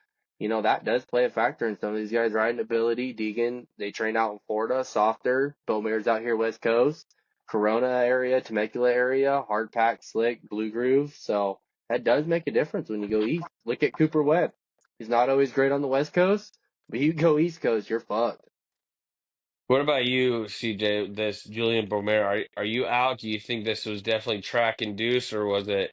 that does play a factor in some of these guys' riding ability. Deegan, they train out in Florida, softer. Beaumare's out here West Coast, Corona area, Temecula area, hard pack, slick, blue groove. So that does make a difference when you go east. Look at Cooper Webb. He's not always great on the West Coast, but you go East Coast, you're fucked. What about you, CJ? This Julian Bomere, are you out? Do you think this was definitely track induced, or was it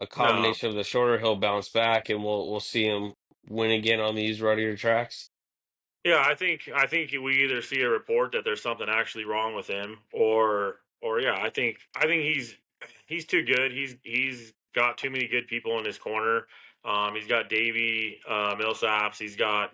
a No, combination of the shorter hill bounce back, and we'll see him win again on these ruttier tracks? yeah, I think we either see a report that there's something actually wrong with him, or yeah, I think he's too good. He's got too many good people in his corner. He's got Davey Millsaps. He's got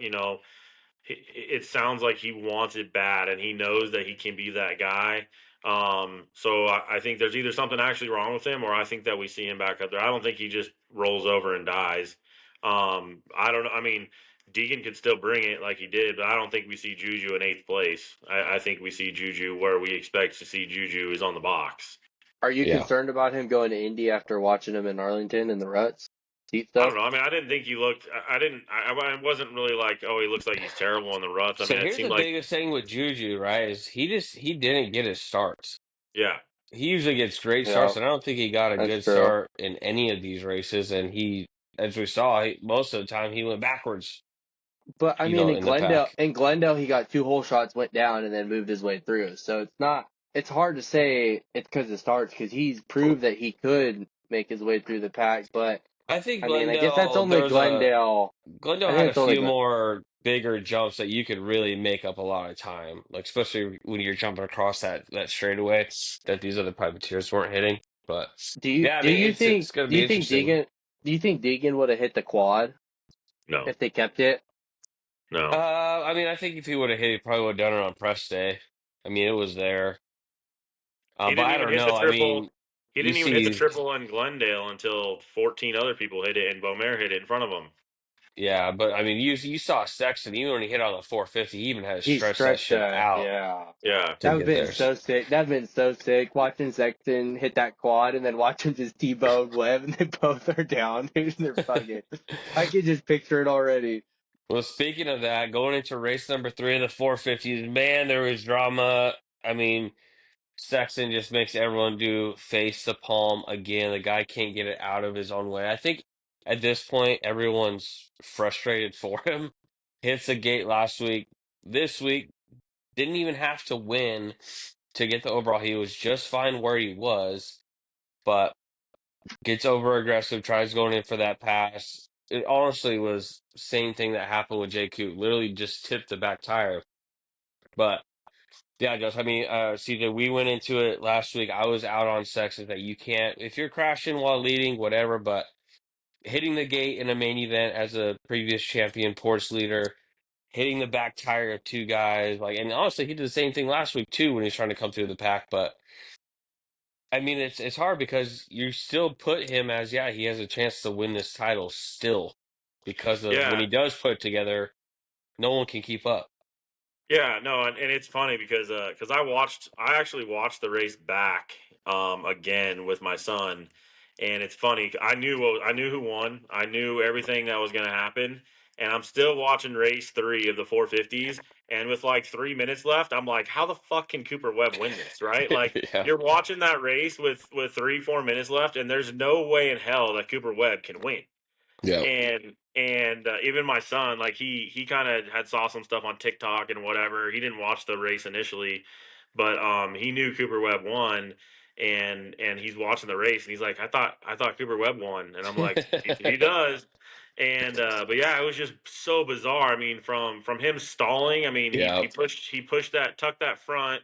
it sounds like he wants it bad, and he knows that he can be that guy. So I think there's either something actually wrong with him, or I think that we see him back up there. I don't think he just rolls over and dies. I don't know. I mean, Deegan could still bring it like he did, but I don't think we see Juju in eighth place. I think we see Juju where we expect to see Juju is on the box. Are you Yeah. concerned about him going to Indy after watching him in Arlington in the ruts? Heat I stuff? don't know. I mean, I didn't think he looked. I didn't. I wasn't really like, oh, he looks like he's terrible in the ruts. I So mean, it here's seemed the like, biggest thing with Juju, right? Is he didn't get his starts. yeah, He usually gets great Yeah, starts, and I don't think he got a that's good true. start in any of these races. And as we saw, most of the time he went backwards, But I mean, in in the Glendale, pack. in Glendale, he got two whole shots, went down, and then moved his way through. So it's not. It's hard to say it's because it starts, because he's proved that he could make his way through the pack. But I think I mean, I guess that's Glendale, only Glendale. I Glendale think had a it's only few Glen. more bigger jumps that you could really make up a lot of time, like especially when you're jumping across that straightaway that these other privateers weren't hitting. But Do you yeah, I do mean you it's think going to do be you think interesting. Deegan would have hit the quad no, if they kept it? no. I mean I think if he would have hit, he probably would have done it on press day. I mean it was there, He but didn't I even don't hit the know. I triple. mean He you didn't even hit the see, triple in Glendale until 14 other people hit it, and Beaumare hit it in front of him. Yeah, but I mean, you saw Sexton even when he hit on the 450, he even had to He stretch that stretched shit that, out yeah. Yeah. to That would get have been there. so sick. That would have been so sick. Watching Sexton hit that quad and then watch him just T-bone Webb and they both are down. They're fucking. I can just picture it already. Well, speaking of that, going into race number 3 of the 450s, man, there was drama. I mean, Sexton just makes everyone do face the palm again. The guy can't get it out of his own way. I think at this point, everyone's frustrated for him. Hits the gate last week. This week, didn't even have to win to get the overall. He was just fine where he was, but gets over aggressive, tries going in for that pass. It honestly was same thing that happened with JQ. Literally just tipped the back tire. But yeah, Josh, I mean, CJ, we went into it last week. I was out on Sexton that you can't, if you're crashing while leading, whatever, but hitting the gate in a main event as a previous champion Ports leader, hitting the back tire of two guys, like, and honestly, he did the same thing last week too when he was trying to come through the pack. But I mean, it's hard because you still put him as, yeah, he has a chance to win this title still because of when Yeah. he does put it together, no one can keep up. Yeah, no, and it's funny because I actually watched the race back again with my son, and it's funny. I knew who won. I knew everything that was going to happen, and I'm still watching race 3 of the 450s. And with like 3 minutes left, I'm like, how the fuck can Cooper Webb win this? Right? Like Yeah. you're watching that race with 3 4 minutes left, and there's no way in hell that Cooper Webb can win. Yeah. And even my son, like he kind of had saw some stuff on TikTok and whatever. He didn't watch the race initially, but he knew Cooper Webb won, and he's watching the race and he's like, I thought Cooper Webb won, and I'm like, he does. And but yeah, it was just so bizarre. I mean, from him stalling, I mean, Yeah. he pushed that tucked that front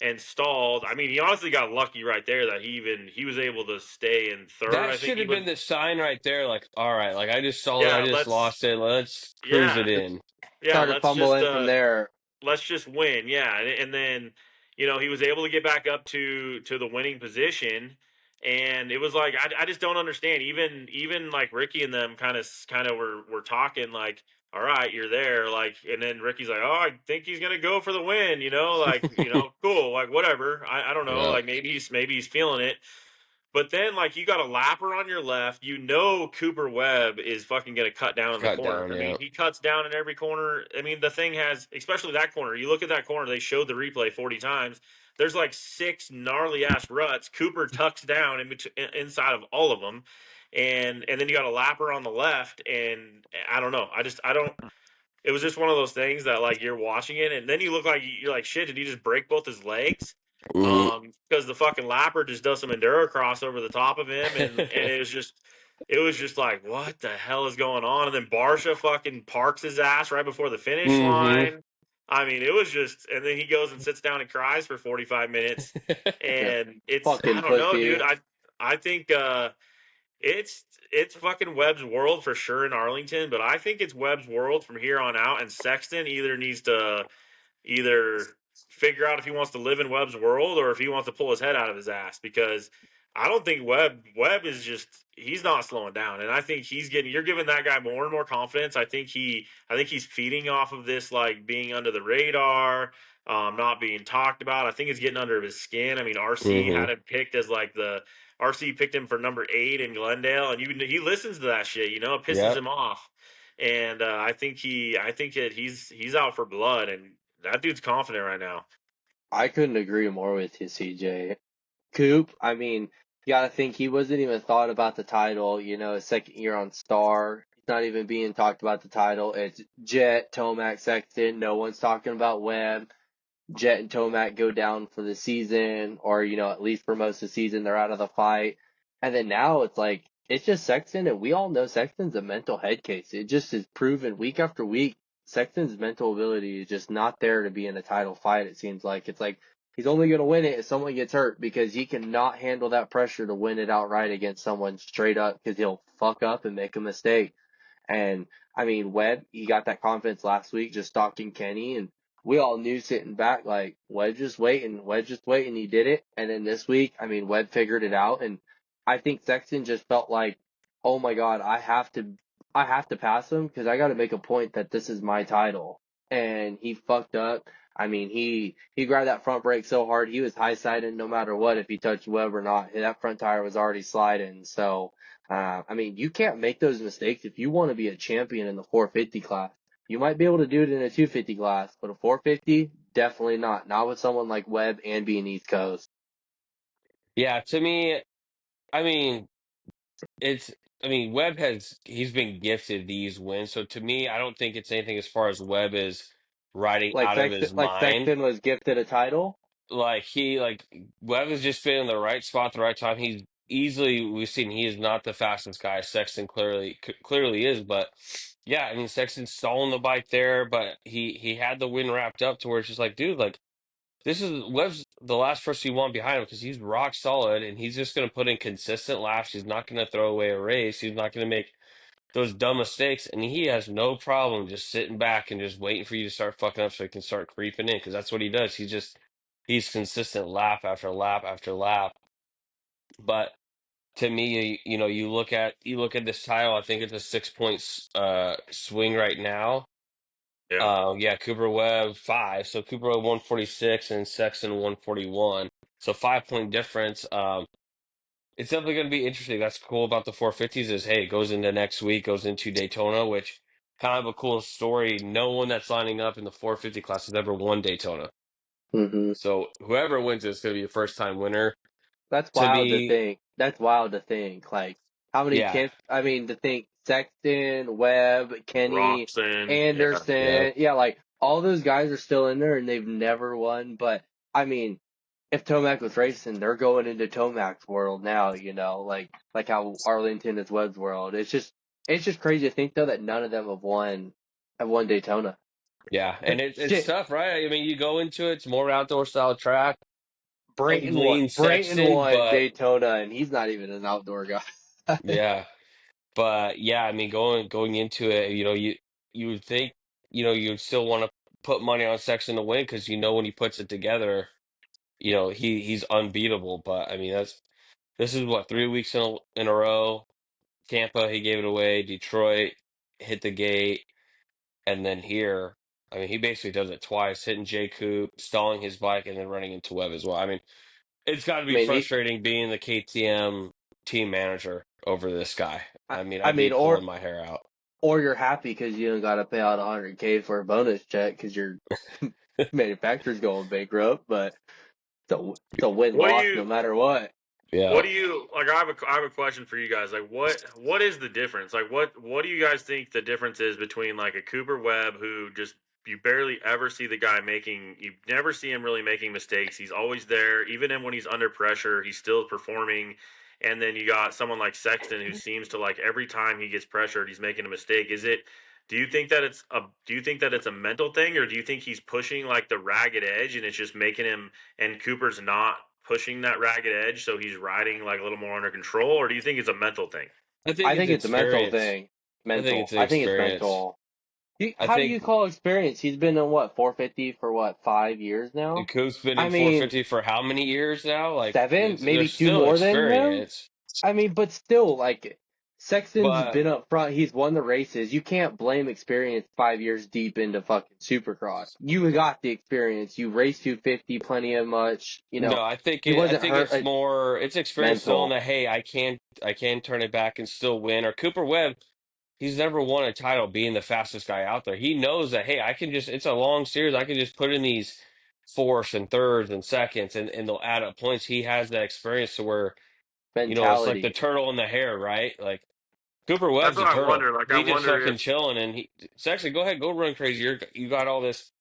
and stalled. I mean, he honestly got lucky right there that he was able to stay in third. That I think should he have was. been the sign right there. Like, all right, like I just saw it, I Yeah, just let's lost it. Let's cruise yeah, it in. yeah, Started fumbling from there. let's just win. Yeah, and then he was able to get back up to the winning position, and it was like I just don't understand. Even like Ricky and them kind of were talking like, all right, you're there, like, and then Ricky's like, oh, I think he's gonna go for the win. Like cool, like whatever. I don't know, Yeah. like maybe he's feeling it. But then, like, you got a lapper on your left. Cooper Webb is fucking going to cut down in the Cut corners. down, I yeah. mean, he cuts down in every corner. I mean, the thing has, especially that corner. You look at that corner, they showed the replay 40 times. There's like 6 gnarly ass ruts. Cooper tucks down inside of all of them. And then you got a lapper on the left. And I don't know. I don't. It was just one of those things that like you're watching it, and then you look like you're like, shit, did he just break both his legs? Hmm. Because the fucking lapper just does some enduro cross over the top of him, and it was just like, what the hell is going on? And then Barsha fucking parks his ass right before the finish Hmm. line. I mean, it was just, and then he goes and sits down and cries for 45 minutes, Yeah, and I fucking don't know, pussy. dude. I think it's fucking Webb's world for sure in Arlington, but I think it's Webb's world from here on out. And Sexton either needs to either figure out if he wants to live in Webb's world or if he wants to pull his head out of his ass, because I don't think Webb is just, he's not slowing down, and I think you're giving that guy more and more confidence. I think he's feeding off of this, like being under the radar, not being talked about. I think it's getting under his skin. I mean, RC Hmm. had him picked as like the RC picked him for number 8 in Glendale, and he listens to that shit. It pisses Yep. him off. And I think that he's out for blood, and that dude's confident right now. I couldn't agree more with you, CJ. Coop, I mean, you gotta think he wasn't even thought about the title, his second year on Star. He's not even being talked about the title. It's Jet, Tomac, Sexton. No one's talking about Webb. Jet and Tomac go down for the season, or at least for most of the season, they're out of the fight. And then now it's like it's just Sexton, and we all know Sexton's a mental head case. It just is proven week after week. Sexton's mental ability is just not there to be in a title fight. It seems like it's like he's only going to win it if someone gets hurt, because he cannot handle that pressure to win it outright against someone straight up, because he'll fuck up and make a mistake. And I mean, Webb, he got that confidence last week just stalking Kenny, and we all knew sitting back like Webb just waiting. He did it, and then this week, I mean, Webb figured it out, and I think Sexton just felt like, oh my God, I have to I have to pass him because I got to make a point that this is my title. And he fucked up. I mean, he grabbed that front brake so hard, he was high siding no matter what if he touched Webb or not. That front tire was already sliding. So, I mean, you can't make those mistakes if you want to be a champion in the 450 class. You might be able to do it in a 250 class, but a 450, definitely not. Not with someone like Webb and being East Coast. Yeah, to me, I mean, it's I mean, he's been gifted these wins. So to me, I don't think it's anything as far as Webb is riding out of his Like mind. Sexton was gifted a title. Like Webb has just been in the right spot at the right time. He's easily we've seen he is not the fastest guy. Sexton clearly is, but yeah, I mean Sexton's stalling the bike there, but he had the win wrapped up to where it's just like, dude, like this is Webb's the last person you want behind him because he's rock solid and he's just going to put in consistent laps. He's not going to throw away a race. He's not going to make those dumb mistakes, and he has no problem just sitting back and just waiting for you to start fucking up so he can start creeping in because that's what he does. He's consistent lap after lap after lap. But to me, you look at this title. I think it's a 6 point swing right now. Yeah. Yeah, Cooper Webb 5. So Cooper Webb 146 and Sexton 141. So 5 point difference. It's definitely going to be interesting. That's cool about the 450s is, hey, it goes into next week, goes into Daytona, which kind of a cool story. No one that's lining up in the 450 class has ever won Daytona. Hmm. So whoever wins is going to be a first time winner. That's To wild to me, think. That's wild to think. Like how many yeah, champ? I mean, to think Sexton, Webb, Kenny, Robson. Yeah. yeah, Anderson. Yeah, like all those guys are still in there and they've never won. But I mean, if Tomac was racing, they're going into Tomac's world now. You know, like how Arlington is Webb's world. It's just crazy to think though that none of them have won Daytona. yeah. And it's Shit, tough, right? I mean, you go into it, it's more outdoor style track. I would Brayton won. lean Brayton Sexton, won but Daytona, and he's not even an outdoor guy. yeah. But yeah, I mean, going into it, you would think, you'd still want to put money on Sexton to win because when he puts it together, he's unbeatable. But I mean, this is what 3 weeks in a row. Tampa, he gave it away. Detroit hit the gate, and then here, I mean, he basically does it twice, hitting J Coop, stalling his bike, and then running into Webb as well. I mean, it's got to I be mean, frustrating being the KTM team manager over this guy. I mean, I I'd be mean, pulling my hair out. or you're happy because you don't got to pay out 100K for a bonus check because your manufacturer's going bankrupt. But it's a win What do loss no you matter what. What Yeah. do you like? I have a question for you guys. Like, what is the difference? Like, what do you guys think the difference is between like a Cooper Webb who just you barely ever see the guy making, you never see him really making mistakes. He's always there, even when he's under pressure, he's still performing. And then you got someone like Sexton who seems to like every time he gets pressured, he's making a mistake. Is it? Do you think that it's a mental thing, or do you think he's pushing like the ragged edge and it's just making him and Cooper's not pushing that ragged edge, so he's riding like a little more under control, or do you think it's a mental thing? I think I it's think it's a mental experience. thing. I think Mental. it's an I think it's experience. mental. I How do you think call experience? He's been in what 450 for what 5 years now? Coop's been I in mean, 450 for how many years now? Like, 7, maybe there's two still more than him. experience. I mean, but still, like Sexton's But been up front. He's won the races. You can't blame experience 5 years deep into fucking Supercross. You got the experience. You raced 250 plenty of much. You know, no, he I wasn't think hurt. it's more it's experience knowing Mental. that hey, I can turn it back and still win. Or Cooper Webb, he's never won a title being the fastest guy out there. He knows that hey, I can just it's a long series. I can just put in these fourths and thirds and seconds and they'll add up points. He has that experience to where, it's like the Mentality. turtle in the hare, right? Like Cooper That's Webb's a what I turtle. wonder. Like, I He just wonder fucking if chilling and actually go ahead, go run crazy. You got all this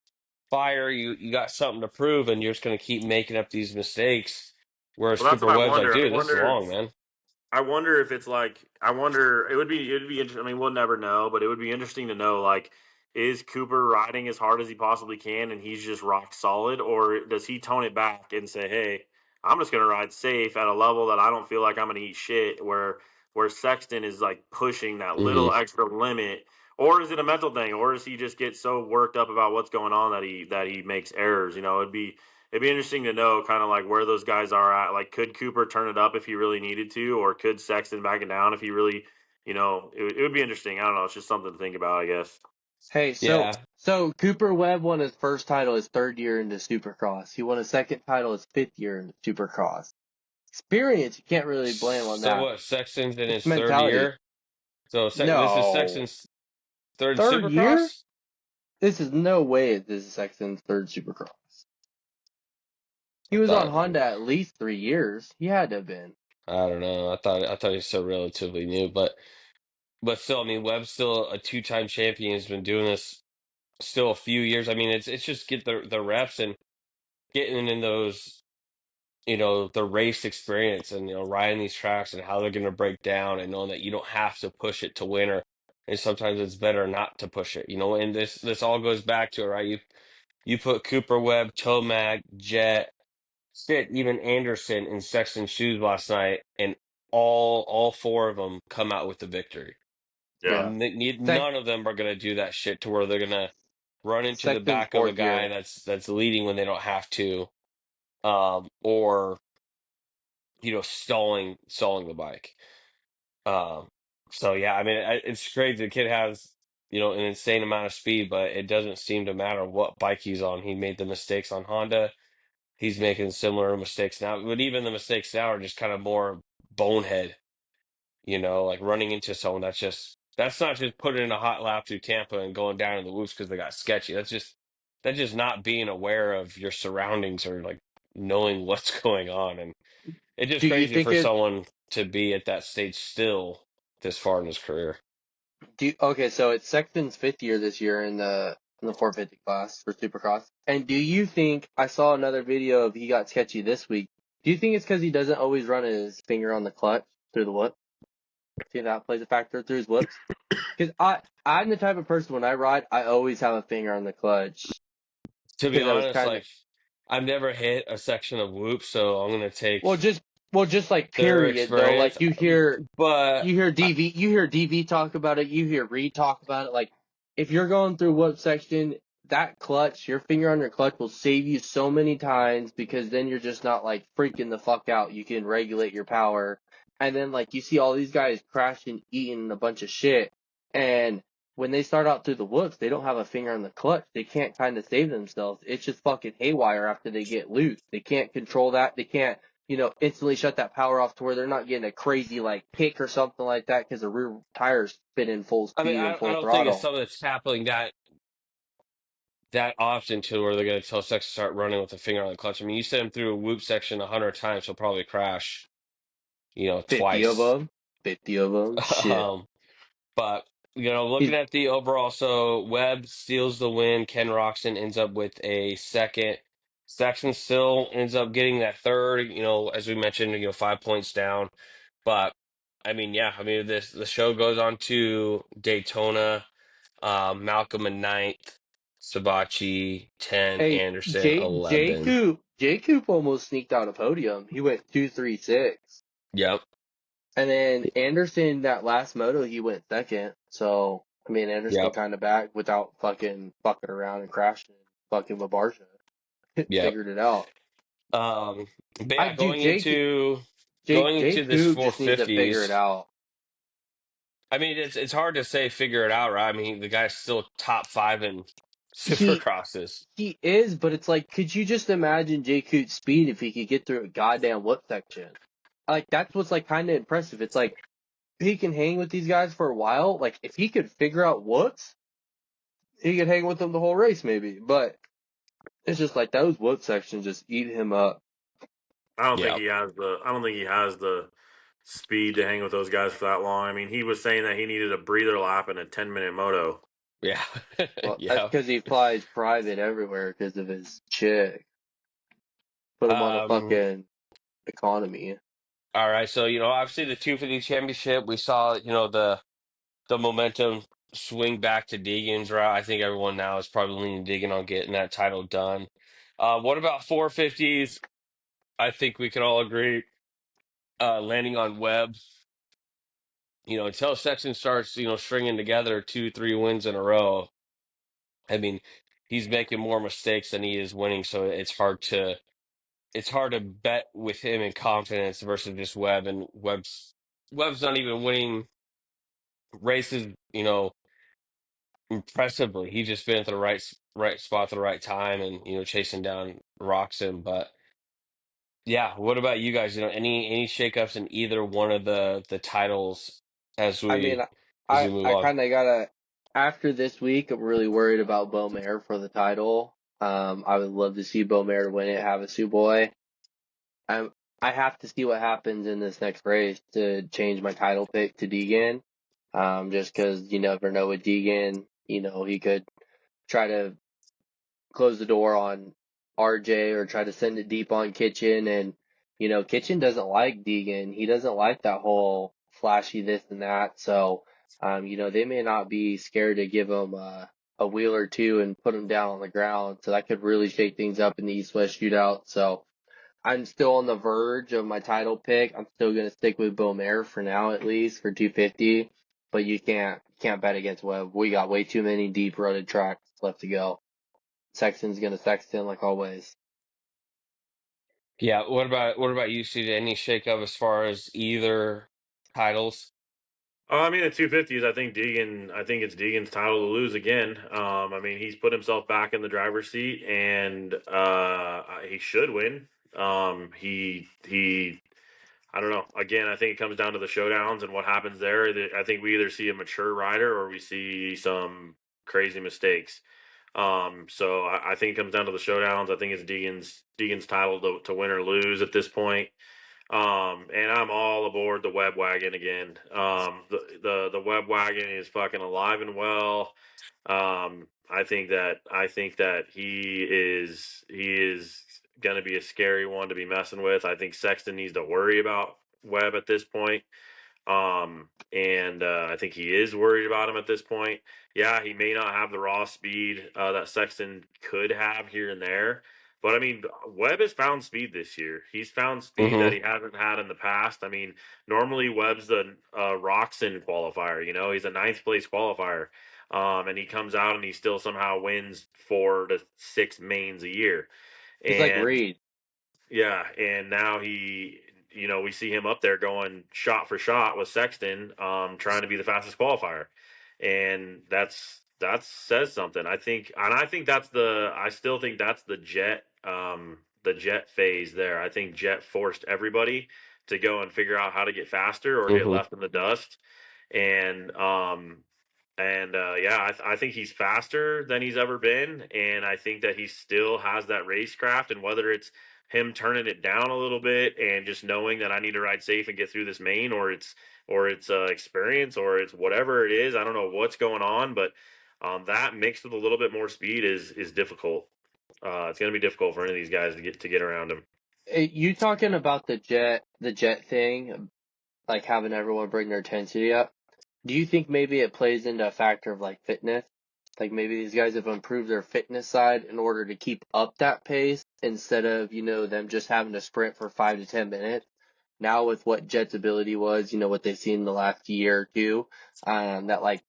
fire, you got something to prove, and you're just gonna keep making up these mistakes. Whereas well, that's Cooper what I Webb's like, wonder. dude, this is long, man. I wonder if it's like I wonder it would be interesting. I mean, we'll never know, but it would be interesting to know like is Cooper riding as hard as he possibly can and he's just rock solid, or does he tone it back and say, "Hey, I'm just going to ride safe at a level that I don't feel like I'm going to eat shit," where Sexton is like pushing that Hmm. little extra limit, or is it a mental thing, or does he just get so worked up about what's going on that he makes errors? It'd be interesting to know kind of like where those guys are at. Like, could Cooper turn it up if he really needed to, or could Sexton back it down if he really it would be interesting. I don't know. It's just something to think about, I guess. Hey, so Yeah. so Cooper Webb won his first title his third year into Supercross. He won his second title his fifth year into Supercross. Experience, you can't really blame on So that. what? Sexton's in It's his third mentality. year. So this is No. Sexton's third Third year? Supercross. This is no way this is Sexton's third Supercross. He I was on thought. Honda at least 3 years. He had to have been. I don't know. I thought he was so relatively new, but still, I mean, Webb's still a two-time champion. He's been doing this still a few years. I mean, it's just get the reps and getting in those, the race experience and riding these tracks and how they're going to break down and knowing that you don't have to push it to win or and sometimes it's better not to push it. And this all goes back to it, right? You put Cooper Webb, Tomac, Jet, shit, even Anderson in Sexton's shoes last night, and all four of them come out with the victory. Yeah. Yeah. None of them are going to do that shit to where they're going to run into the Sexton's back of a fourth guy year. that's leading when they don't have to, or stalling the bike. Um, so yeah, I mean, it's crazy. The kid has an insane amount of speed, but it doesn't seem to matter what bike he's on. He made the mistakes on Honda. He's making similar mistakes now, but even the mistakes now are just kind of more bonehead. Like running into someone that's not just putting in a hot lap through Tampa and going down in the whoops because they got sketchy. That's just not being aware of your surroundings or like knowing what's going on. And it's just Do you crazy think for it someone to be at that stage still this far in his career. okay, so it's Sexton's fifth year this year in the 450 class for Supercross. And do you think I saw another video of he got sketchy this week? Do you think it's because he doesn't always run his finger on the clutch through the whip? See if that plays a factor through his whips? Because I'm the type of person when I ride, I always have a finger on the clutch To be because I was honest, kind of like I've never hit a section of whoops, so I'm gonna take well just like their period though. experience. Like you But hear DV talk about it, you hear Reed talk about it. Like if you're going through whip section, that clutch, your finger on your clutch will save you so many times because then you're just not like freaking the fuck out. You can regulate your power. And then like you see all these guys crashing, eating a bunch of shit, and when they start out through the whoops, they don't have a finger on the clutch. They can't kind of save themselves. It's just fucking haywire after they get loose. They can't control that. They can't instantly shut that power off to where they're not getting a crazy like kick or something like that because the rear tires spinning full I mean, speed and I full don't think it's throttle. something that's happening that often to where they're gonna tell Sex to start running with a finger on the clutch. I mean, you send him through a whoop section 100 times, he'll probably crash, 50 of twice. them. 50 of them. Shit. Um, But He's looking at the overall, so Webb steals the win. Ken Roxon ends up with a second. Sexton still ends up getting that third. As we mentioned, 5 points down. But I mean, yeah, I mean the show goes on to Daytona. Malcolm in ninth, Sabachi 10, hey Anderson 11. J Coop almost sneaked out a podium. He went 2-3-6. Yep, And then Anderson, that last moto, he went second. So, I mean, Anderson yep, kind of back without fucking fucking around and crashing. Fucking with Barsha. yep. Figured it out. But I yeah, do. going J into this Coop just needs to figure it 450s. out. I mean, it's hard to say figure it out, right? I mean, the guy's still top five in He supercrosses. he is, but it's like, could you just imagine J Coop's speed if he could get through a goddamn whip section? Like that's what's like kind of impressive. It's like he can hang with these guys for a while. Like if he could figure out whoops, he could hang with them the whole race maybe. But it's just like those whip sections just eat him up. Yeah, I don't think he has the speed to hang with those guys for that long. I mean, he was saying that he needed a breather lap in a 10-minute moto. yeah, Well, that's yeah. because he flies private everywhere because of his chick. Put him on a Um, fucking economy. all right, so obviously the 250 championship, we saw the momentum swing back to Deegan's route. I think everyone now is probably leaning Deegan on getting that title done. What about 450s? I think we can all agree landing on Webb. Until Sexton starts, stringing together 2, 3 wins in a row. I mean, he's making more mistakes than he is winning, so it's hard to bet with him in confidence versus just Webb. And Webb's not even winning. races, impressively. He just been at the right spot at the right time, and chasing down Roxon. But yeah, what about you guys? Any shakeups in either one of the titles as I mean, we as I we move I on? kind of gotta after this week. I'm really worried about Beaumare for the title. I would love to see Beaumare win it, have a Boy. I'm I have to see what happens in this next race to change my title pick to Deegan. Just because you never know with Deegan, he could try to close the door on RJ or try to send it deep on Kitchen. And, Kitchen doesn't like Deegan. He doesn't like that whole flashy this and that. So, they may not be scared to give him a wheel or two and put him down on the ground. So that could really shake things up in the East-West shootout. So I'm still on the verge of my title pick. I'm still going to stick with Beaumare for now, at least for 250. But you can't bet against Webb. We got way too many deep rutted tracks left to go. Sexton's gonna Sexton like always. Yeah, what about you, CJ? Any shakeup as far as either titles? I mean, at 250s, I think it's Deegan's title to lose again. I mean, he's put himself back in the driver's seat, and he should win. He I don't know. Again, I think it comes down to the showdowns and what happens there. I think we either see a mature rider or we see some crazy mistakes. So I think it comes down to the showdowns. I think it's Deegan's title to win or lose at this point. And I'm all aboard the web wagon again. The web wagon is fucking alive and well. I think that he is going to be a scary one to be messing with. I think Sexton needs to worry about Webb at this point. And I think he is worried about him at this point. Yeah, he may not have the raw speed that Sexton could have here and there. But I mean, Webb has found speed this year. He's found speed that Mm-hmm. he hasn't had in the past. I mean, normally Webb's the Roxon qualifier. He's a ninth place qualifier, and he comes out and he still somehow wins 4 to 6 mains a year. He's like And Reed. yeah, and now we see him up there going shot for shot with Sexton, trying to be the fastest qualifier, and that says something. I think I still think that's the Jet phase there. I think Jet forced everybody to go and figure out how to get faster or get Mm-hmm. left in the dust, and yeah, I think he's faster than he's ever been, and I think that he still has that racecraft. And whether it's him turning it down a little bit and just knowing that I need to ride safe and get through this main, or it's experience, or it's whatever it is, I don't know what's going on, but that mixed with a little bit more speed is difficult. It's going to be difficult for any of these guys to get around him. You talking about the jet thing, like having everyone bring their intensity up? Do you think maybe it plays into a factor of like fitness? Like maybe these guys have improved their fitness side in order to keep up that pace instead of, them just having to sprint for 5 to 10 minutes. Now with what Jet's ability was, what they've seen in the last year or two, that like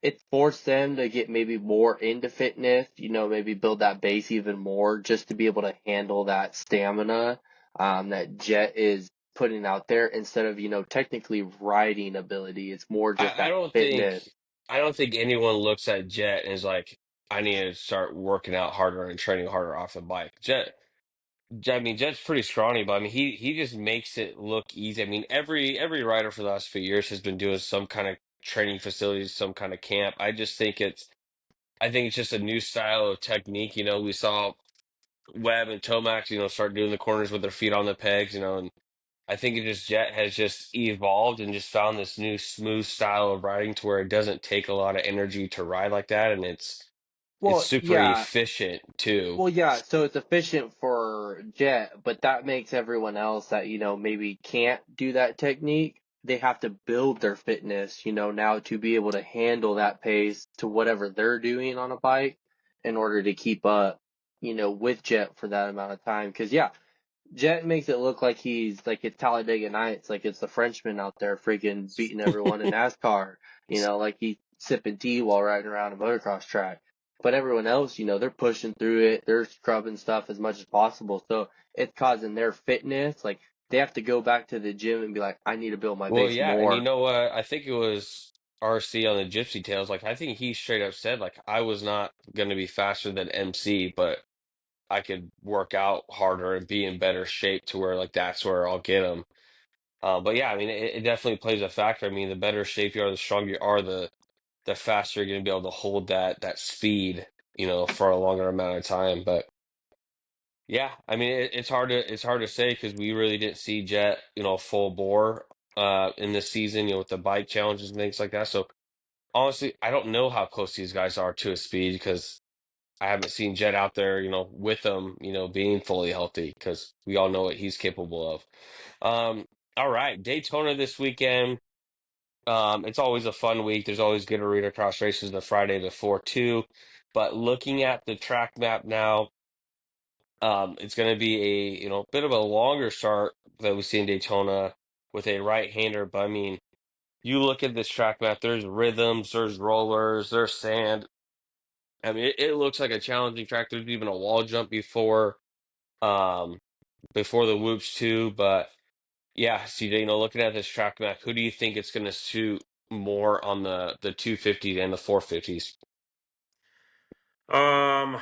it forced them to get maybe more into fitness, maybe build that base even more just to be able to handle that stamina that Jet is putting out there instead of, technically riding ability. It's more just I that don't think fitness. I don't think anyone looks at Jet and is like, I need to start working out harder and training harder off the bike. I mean, Jet's pretty scrawny, but I mean, he just makes it look easy. I mean, every rider for the last few years has been doing some kind of training facilities, some kind of camp. I think it's just a new style of technique. We saw Webb and Tomac, start doing the corners with their feet on the pegs, and I think Jet has just evolved and just found this new smooth style of riding to where it doesn't take a lot of energy to ride like that, and it's Well, super yeah, efficient too. Well, yeah, so it's efficient for Jet, but that makes everyone else that, maybe can't do that technique. They have to build their fitness, now to be able to handle that pace to whatever they're doing on a bike in order to keep up, with Jet for that amount of time. Cause yeah, Jet makes it look like he's like it's Talladega Nights, like it's the Frenchman out there freaking beating everyone in NASCAR, like he's sipping tea while riding around a motocross track. But everyone else, they're pushing through it, they're scrubbing stuff as much as possible. So it's causing their fitness, like they have to go back to the gym and be like, I need to build my Well, base yeah, and you more. know what? I think it was. RC on the Gypsy Tales, like I think he straight up said like I was not going to be faster than MC, but I could work out harder and be in better shape to where like that's where I'll get him. But yeah, I mean it definitely plays a factor. I mean the better shape you are, the stronger you are, the faster you're going to be able to hold that speed, for a longer amount of time. But yeah, I mean it's hard to say because we really didn't see Jet, full bore in this season, with the bike challenges and things like that. So honestly, I don't know how close these guys are to his speed because I haven't seen Jet out there, with them, being fully healthy because we all know what he's capable of. All right, Daytona this weekend. It's always a fun week. There's always good arena cross races the Friday before too. But looking at the track map now, it's going to be a bit of a longer start that we see in Daytona with a right-hander. But I mean, you look at this track map. There's rhythms, there's rollers, there's sand. I mean, it looks like a challenging track. There's even a wall jump um, before the whoops too. But yeah, CJ, looking at this track map, who do you think it's going to suit more on the 250s and the 450s? Um,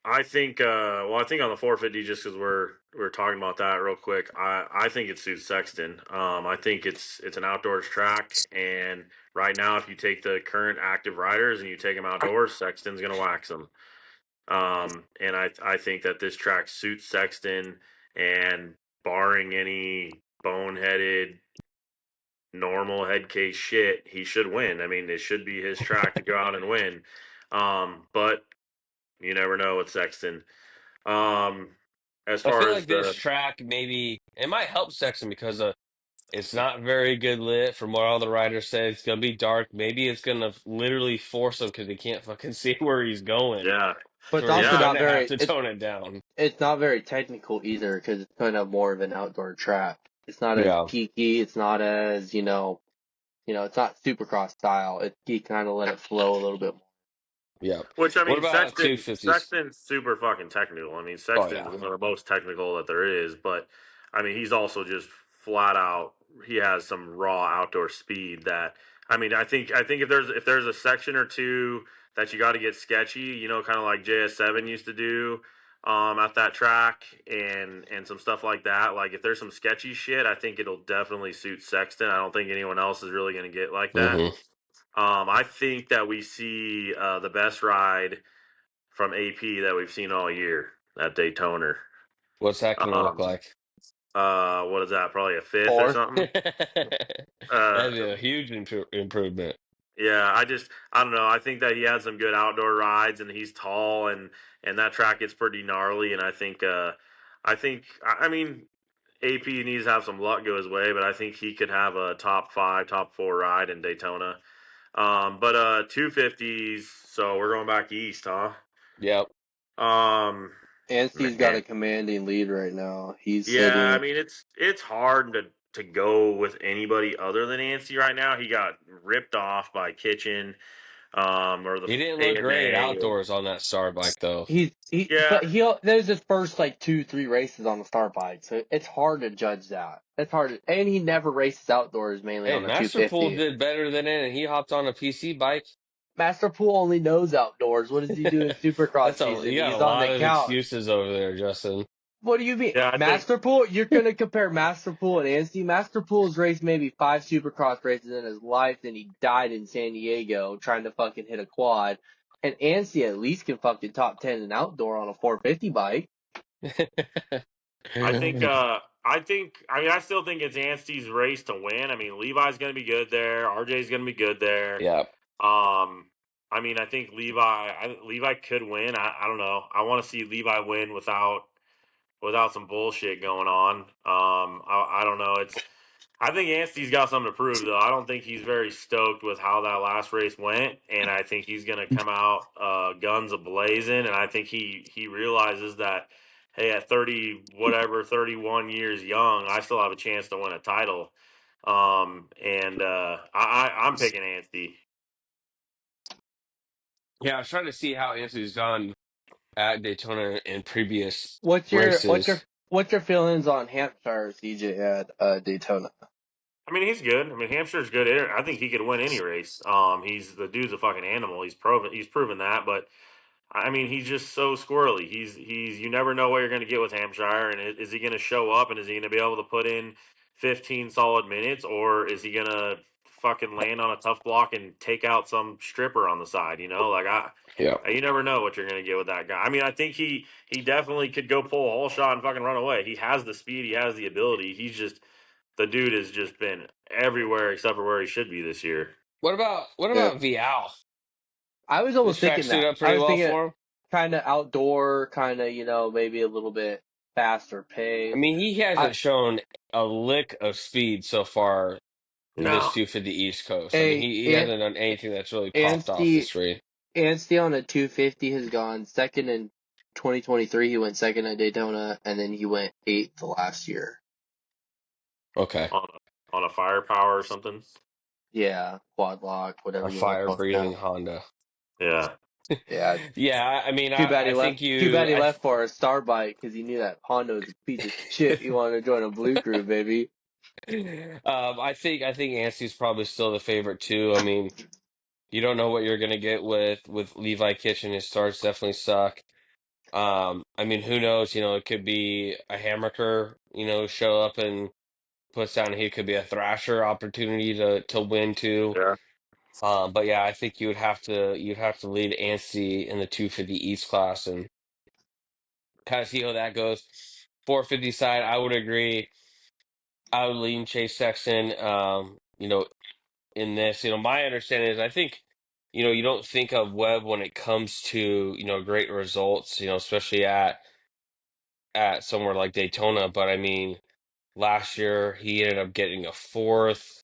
I think I think on the 450, just because we're talking about that real quick, I think it suits Sexton. I think it's an outdoors track, and right now, if you take the current active riders and you take them outdoors, Sexton's gonna wax them. And I think that this track suits Sexton, and barring any boneheaded normal head case shit, he should win. I mean, it should be his track to go out and win. But you never know with Sexton. Um, as I far feel as like this the track maybe it might help Sexton because it's not very good lit from what all the riders say. It's gonna be dark. Maybe it's gonna literally force him because he can't fucking see where he's going, yeah, But to it's where he's also yeah, not gonna have very to tone it down. it's not very technical either because it's kind of more of an outdoor track. It's not as Yeah, geeky. It's not as it's not Supercross style. You kind of let it flow a little bit more. yeah. Which I What mean, about 250s? Sexton's super fucking technical. I mean, Oh Sexton's yeah, one of the most technical that there is. But I mean, he's also just flat out. He has some raw outdoor speed that. I mean, I think if there's a section or two that you got to get sketchy, kind of like JS7 used to do at that track, and some stuff like that. Like if there's some sketchy shit, I think it'll definitely suit Sexton. I don't think anyone else is really going to get like that. hmm I think that we see the best ride from AP that we've seen all year at Daytona. What's that gonna look Um, like? what is that? Probably a fifth or Fourth, something. That'd be a huge improvement. Yeah, I don't know. I think that he has some good outdoor rides, and he's tall, and that track gets pretty gnarly. And I mean, AP needs to have some luck go his way, but I think he could have a top five, top four ride in Daytona. But 250s. So we're going back east, huh? Yep. Um, Anstey's got man, a commanding lead right now. He's yeah. I sitting. mean, it's hard to go with anybody other than Nancy right now. He got ripped off by Kitchen, or the He didn't look great AMA. outdoors on that star bike though. Yeah, But there's his first like 2-3 races on the start bike, so it's hard to judge that. It's hard, and he never races outdoors mainly Hey, on the Masterpool 250. did better than it, and he hopped on a PC bike. Masterpool only knows outdoors. What does he do in Supercross season? You got a He's on lot the of couch. excuses over there, Justin. What do you mean? yeah. I think Masterpool? You're gonna compare Masterpool and Anstey? Masterpool's raced maybe 5 Supercross races in his life, and he died in San Diego trying to fucking hit a quad. And Anstey at least can fucking top 10 in outdoor on a 450 bike. I think I mean I still think it's Anstey's race to win. I mean Levi's going to be good there. RJ's going to be good there. Yeah. I mean I think Levi could win. I don't know. I want to see Levi win without some bullshit going on. I don't know. I think Anstey's got something to prove though. I don't think he's very stoked with how that last race went, and I think he's going to come out guns a blazing. And I think he realizes that hey, at 30 whatever 31 years young, I still have a chance to win a title. And I'm picking Anstey. Yeah, I was trying to see how Anthony's gone at Daytona in previous What's your what's your races. what's your feelings on Hampshire CJ at Daytona? I mean, he's good. I mean, Hampshire's good. I think he could win any race. He's the dude's a fucking animal. He's proven that. But I mean, he's just so squirrely. He's you never know what you're going to get with Hampshire, and is he going to show up, and is he going to be able to put in 15 solid minutes, or is he going to fucking land on a tough block and take out some stripper on the side? You know, like Yeah. you never know what you're going to get with that guy. I mean, I think he definitely could go pull a whole shot and fucking run away. He has the speed, he has the ability. He's just the dude has just been everywhere except for where he should be this year. What Yeah. about Vial? I was This almost track thinking suit that. up I pretty was well thinking for him. kind of outdoor, kind of, maybe a little bit faster I pace. mean, he I hasn't shown a lick of speed so far in this No, 250 East Coast. I mean, a he hasn't done anything that's really popped off Anstey this race. Anstey on a 250 has gone second in 2023. He went second at Daytona, and then he went eighth last year. Okay. on a firepower or something. Yeah, quad lock, whatever A you want to fire call it breathing now. Honda. Yeah, Yeah, Yeah, I mean, too bad he I think left. Too bad he I left for a star bike because he knew that Honda was a piece of shit. He wanted to join a blue crew, baby. I think Anstey's probably still the favorite too. I mean, you don't know what you're gonna get with Levi Kitchen. His starts definitely suck. I mean, who knows? It could be a Hammaker, show up and puts down. He could be a Thrasher opportunity to win too. yeah. But yeah, I think you'd have to lead Anstey in the 250 East class and kind of see how that goes. 450 side, I would agree. I would lean Chase Sexton. In this, my understanding is I think, you don't think of Webb when it comes to, great results, especially at somewhere like Daytona. But I mean, last year he ended up getting a fourth.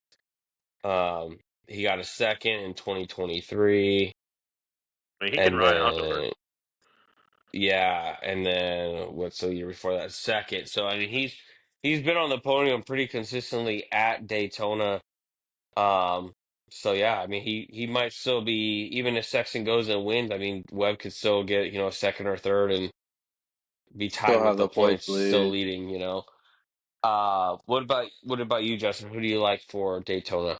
He got a second in 2023, I mean, he can and ride outdoors. then yeah, and then what's the year before that? Second. So I mean, he's been on the podium pretty consistently at Daytona. Um, so yeah, I mean, he might still be, even if Sexton goes and wins. I mean, Webb could still get a second or third and be Still tied with have the the points points, still lead. leading. What about you, Justin? Who do you like for Daytona?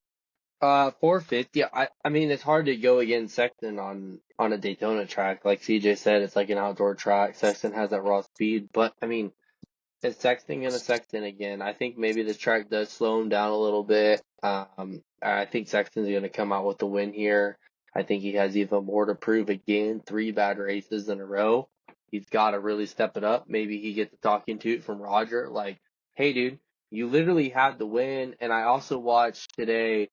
450. I mean, it's hard to go against Sexton on a Daytona track. Like CJ said, it's like an outdoor track. Sexton has that raw speed, but I mean, is Sexton gonna Sexton again? I think maybe this track does slow him down a little bit. I think Sexton's gonna come out with the win here. I think he has even more to prove again. 3 bad races in a row. He's got to really step it up. Maybe he gets a talking to from Roger, like, "Hey, dude, you literally had the win." And I also watched today.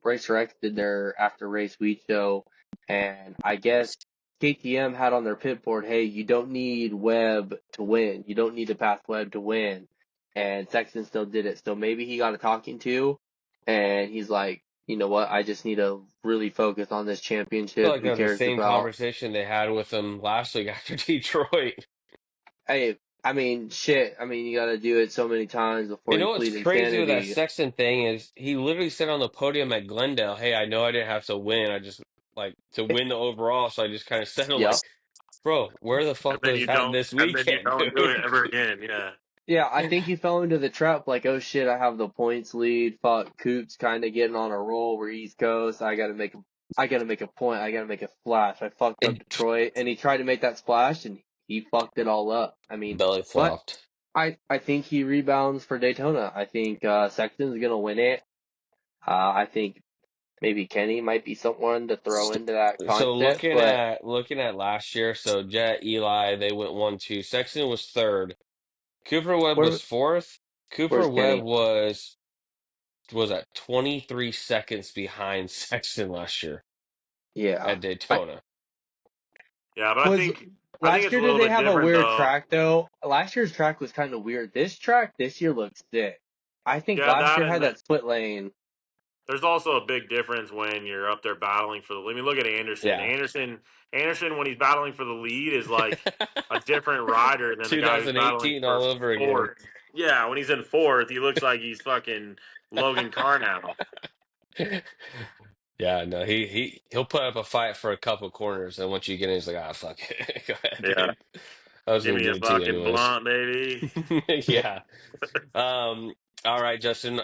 Racer X did their after race week show, and I guess KTM had on their pit board, "Hey, you don't need Webb to win. You don't need to pass Webb to win." And Sexton still did it. So maybe he got a talking to, and he's like, "You know what? I just need to really focus on this I feel championship. like Who that's the cares same about?" conversation they had with him last week after Detroit. Hey, I mean, shit. I mean, you got to do it so many times before You you know what's plead crazy with that insanity. Sexton thing is he literally said on the podium at Glendale, "Hey, I know I didn't have to win. I just like to win the overall, so I just kind of settled." Yep. Like, bro, where the And fuck then was you that don't, this and then you weekend, don't do it dude? ever again. Yeah, Yeah, I think he fell into the trap like, "Oh shit, I have the points lead. Fuck, Coop's kind of getting on a roll. We're East Coast. I gotta make a point. I gotta make a splash. I fucked up And Detroit." And he tried to make that splash and he fucked it all up. I mean, belly but flopped. I think he rebounds for Daytona. I think Sexton's gonna win it. I think maybe Kenny might be someone to throw into that So concept, looking but at looking at last year, so Jet, Eli, they went 1-2. Sexton was third. Cooper Webb where was fourth. Cooper where's Webb Kenny? was at 23 seconds behind Sexton last year Yeah. at Daytona. yeah. But Was I think last it's a year did little they bit have a different weird though. track though? Last year's track was kind of weird. This track this year looks sick. I think Yeah, last that year and had that. that split lane. There's also a big difference when you're up there battling for the. I mean, look at Anderson. Yeah. Anderson, when he's battling for the lead, is like a different rider than the guy who's battling 2018 for all over again. fourth. Yeah, when he's in fourth, he looks like he's fucking Logan Carr now. Yeah, no, he'll put up a fight for a couple corners, and once you get in, he's like, ah, fuck it, go ahead, Yeah, dude. I was give gonna me give a it to you fucking anyways. blunt, baby. Yeah. Um, All right, Justin.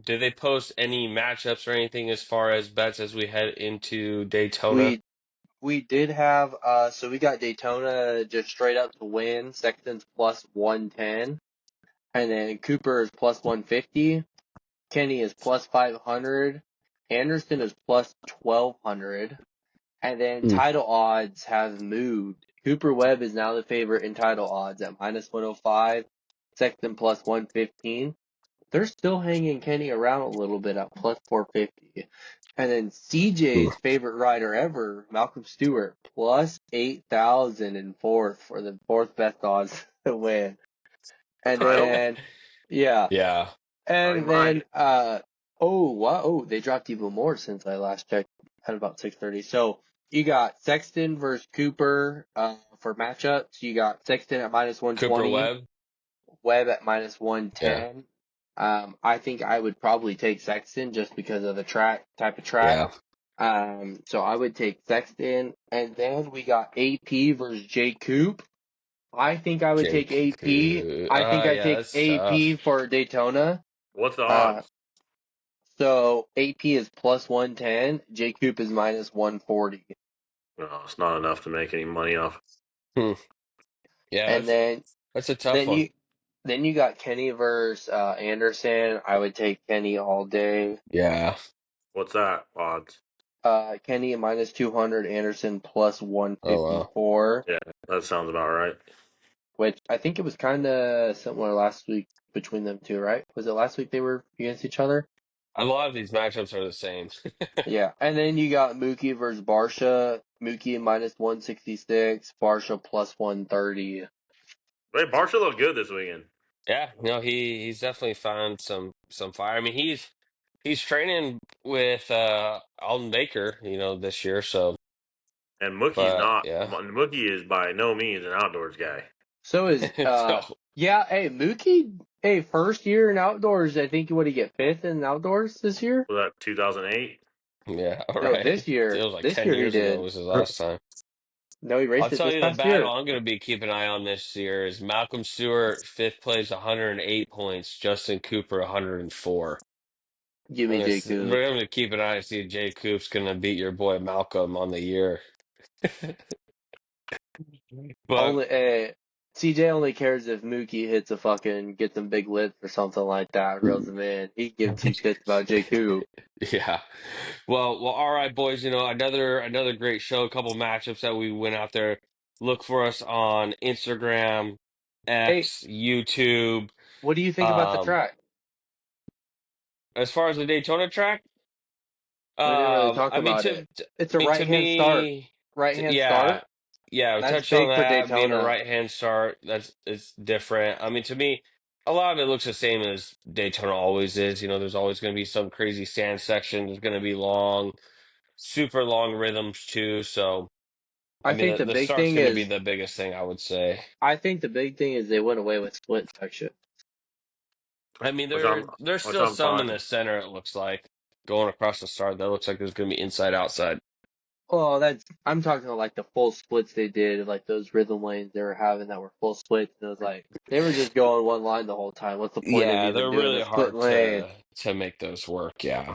Did they post any matchups or anything as far as bets as we head into Daytona? We did have so we got Daytona just straight up to win. Sexton's plus 110, and then Cooper is plus 150. Kenny is plus 500. Anderson is plus 1200. And then Hmm. title odds have moved. Cooper Webb is now the favorite in title odds at minus 105. Sexton plus 115. They're still hanging Kenny around a little bit at plus 450. And then CJ's favorite rider ever, Malcolm Stewart, plus 8,000 in fourth for the fourth best odds to win. And Title? then, yeah. Yeah. Oh, he And then, might. oh, wow. Oh, they dropped even more since I last checked at about 6:30. So you got Sexton versus Cooper, for matchups. You got Sexton at minus Cooper 120. Webb. Webb at minus Yeah. 110. I think I would probably take Sexton just because of the type of track. Yeah. So I would take Sexton, and then we got AP versus J Coop. I think I would take Jake. AP. I think I Yeah, take that's AP tough. for Daytona. What's the Uh, odds? so AP is plus 110. J Coop is minus 140. No, it's not enough to make any money off. Hmm. Yeah, And that's a tough then one. you got Kenny versus Anderson. I would take Kenny all day. Yeah. What's that odds? Kenny minus 200, Anderson plus Oh wow. 154, Yeah, that sounds about right. which I think it was kind of similar last week between them two, right? Was it last week they were against each other? A lot of these matchups are the same. Yeah. And then you got Mookie versus Barsha. Mookie minus 166, Barsha plus 130. Wait, Barsha looked good this weekend. Yeah, no, he's definitely found some fire. I mean, he's training with Alden Baker, this year. So, And Mookie's but not. yeah, Mookie is by no means an outdoors guy. So is, so yeah, hey, Mookie, hey, first year in outdoors, I think what did he get fifth in outdoors this year? Was that 2008? yeah, all No, right. It was like this 10 year he years ago did. was his last time. No, he I'll raced it tell this you the past battle year. I'm going to be keeping an eye on this year is Malcolm Stewart, fifth place, 108 points. Justin Cooper, 104. Give me J Coop. We're going to keep an eye to see if Jay Coop's going to beat your boy Malcolm on the year. But Only, CJ only cares if Mookie hits a fucking, gets some big lips or something like that, reels him in. He can give two shits about J Coop. yeah. Well, all right, boys. Another great show. A couple matchups that we went out there. Look for us on Instagram, Hey, X, YouTube. what do you think about the Um, track? as far as the Daytona track, We didn't really talk I mean, about it. It's a to right hand start. me, Right hand yeah, start? yeah. We That's touched on big for that being a Daytona. right hand start. It's different. I mean, to me, a lot of it looks the same as Daytona always is. There's always going to be some crazy sand section. There's going to be super long rhythms too. So, I I mean, think the the big start's thing going to be is, the biggest thing, I would say. I think the big thing is they went away with split section. I mean, Which I'm there's which still I'm some in fine. the center. It looks like going across the start. That looks like there's going to be inside outside. Well, I'm talking about like the full splits they did, like those rhythm lanes they were having that were full splits. And it was like they were just going one line the whole time. What's the point of Yeah, even they're doing a really split hard lane? to make those work. Yeah.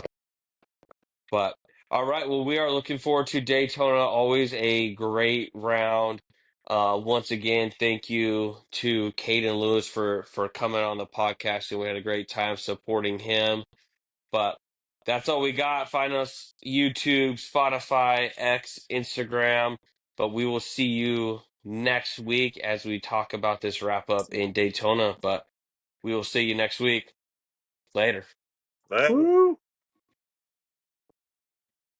But all right, well, we are looking forward to Daytona. Always a great round. Once again, thank you to Kaden Lewis for coming on the podcast, and we had a great time supporting him. But that's all we got. Find us YouTube, Spotify, X, Instagram. But we will see you next week as we talk about this wrap up in Daytona. But we will see you next week. Later. But Woo!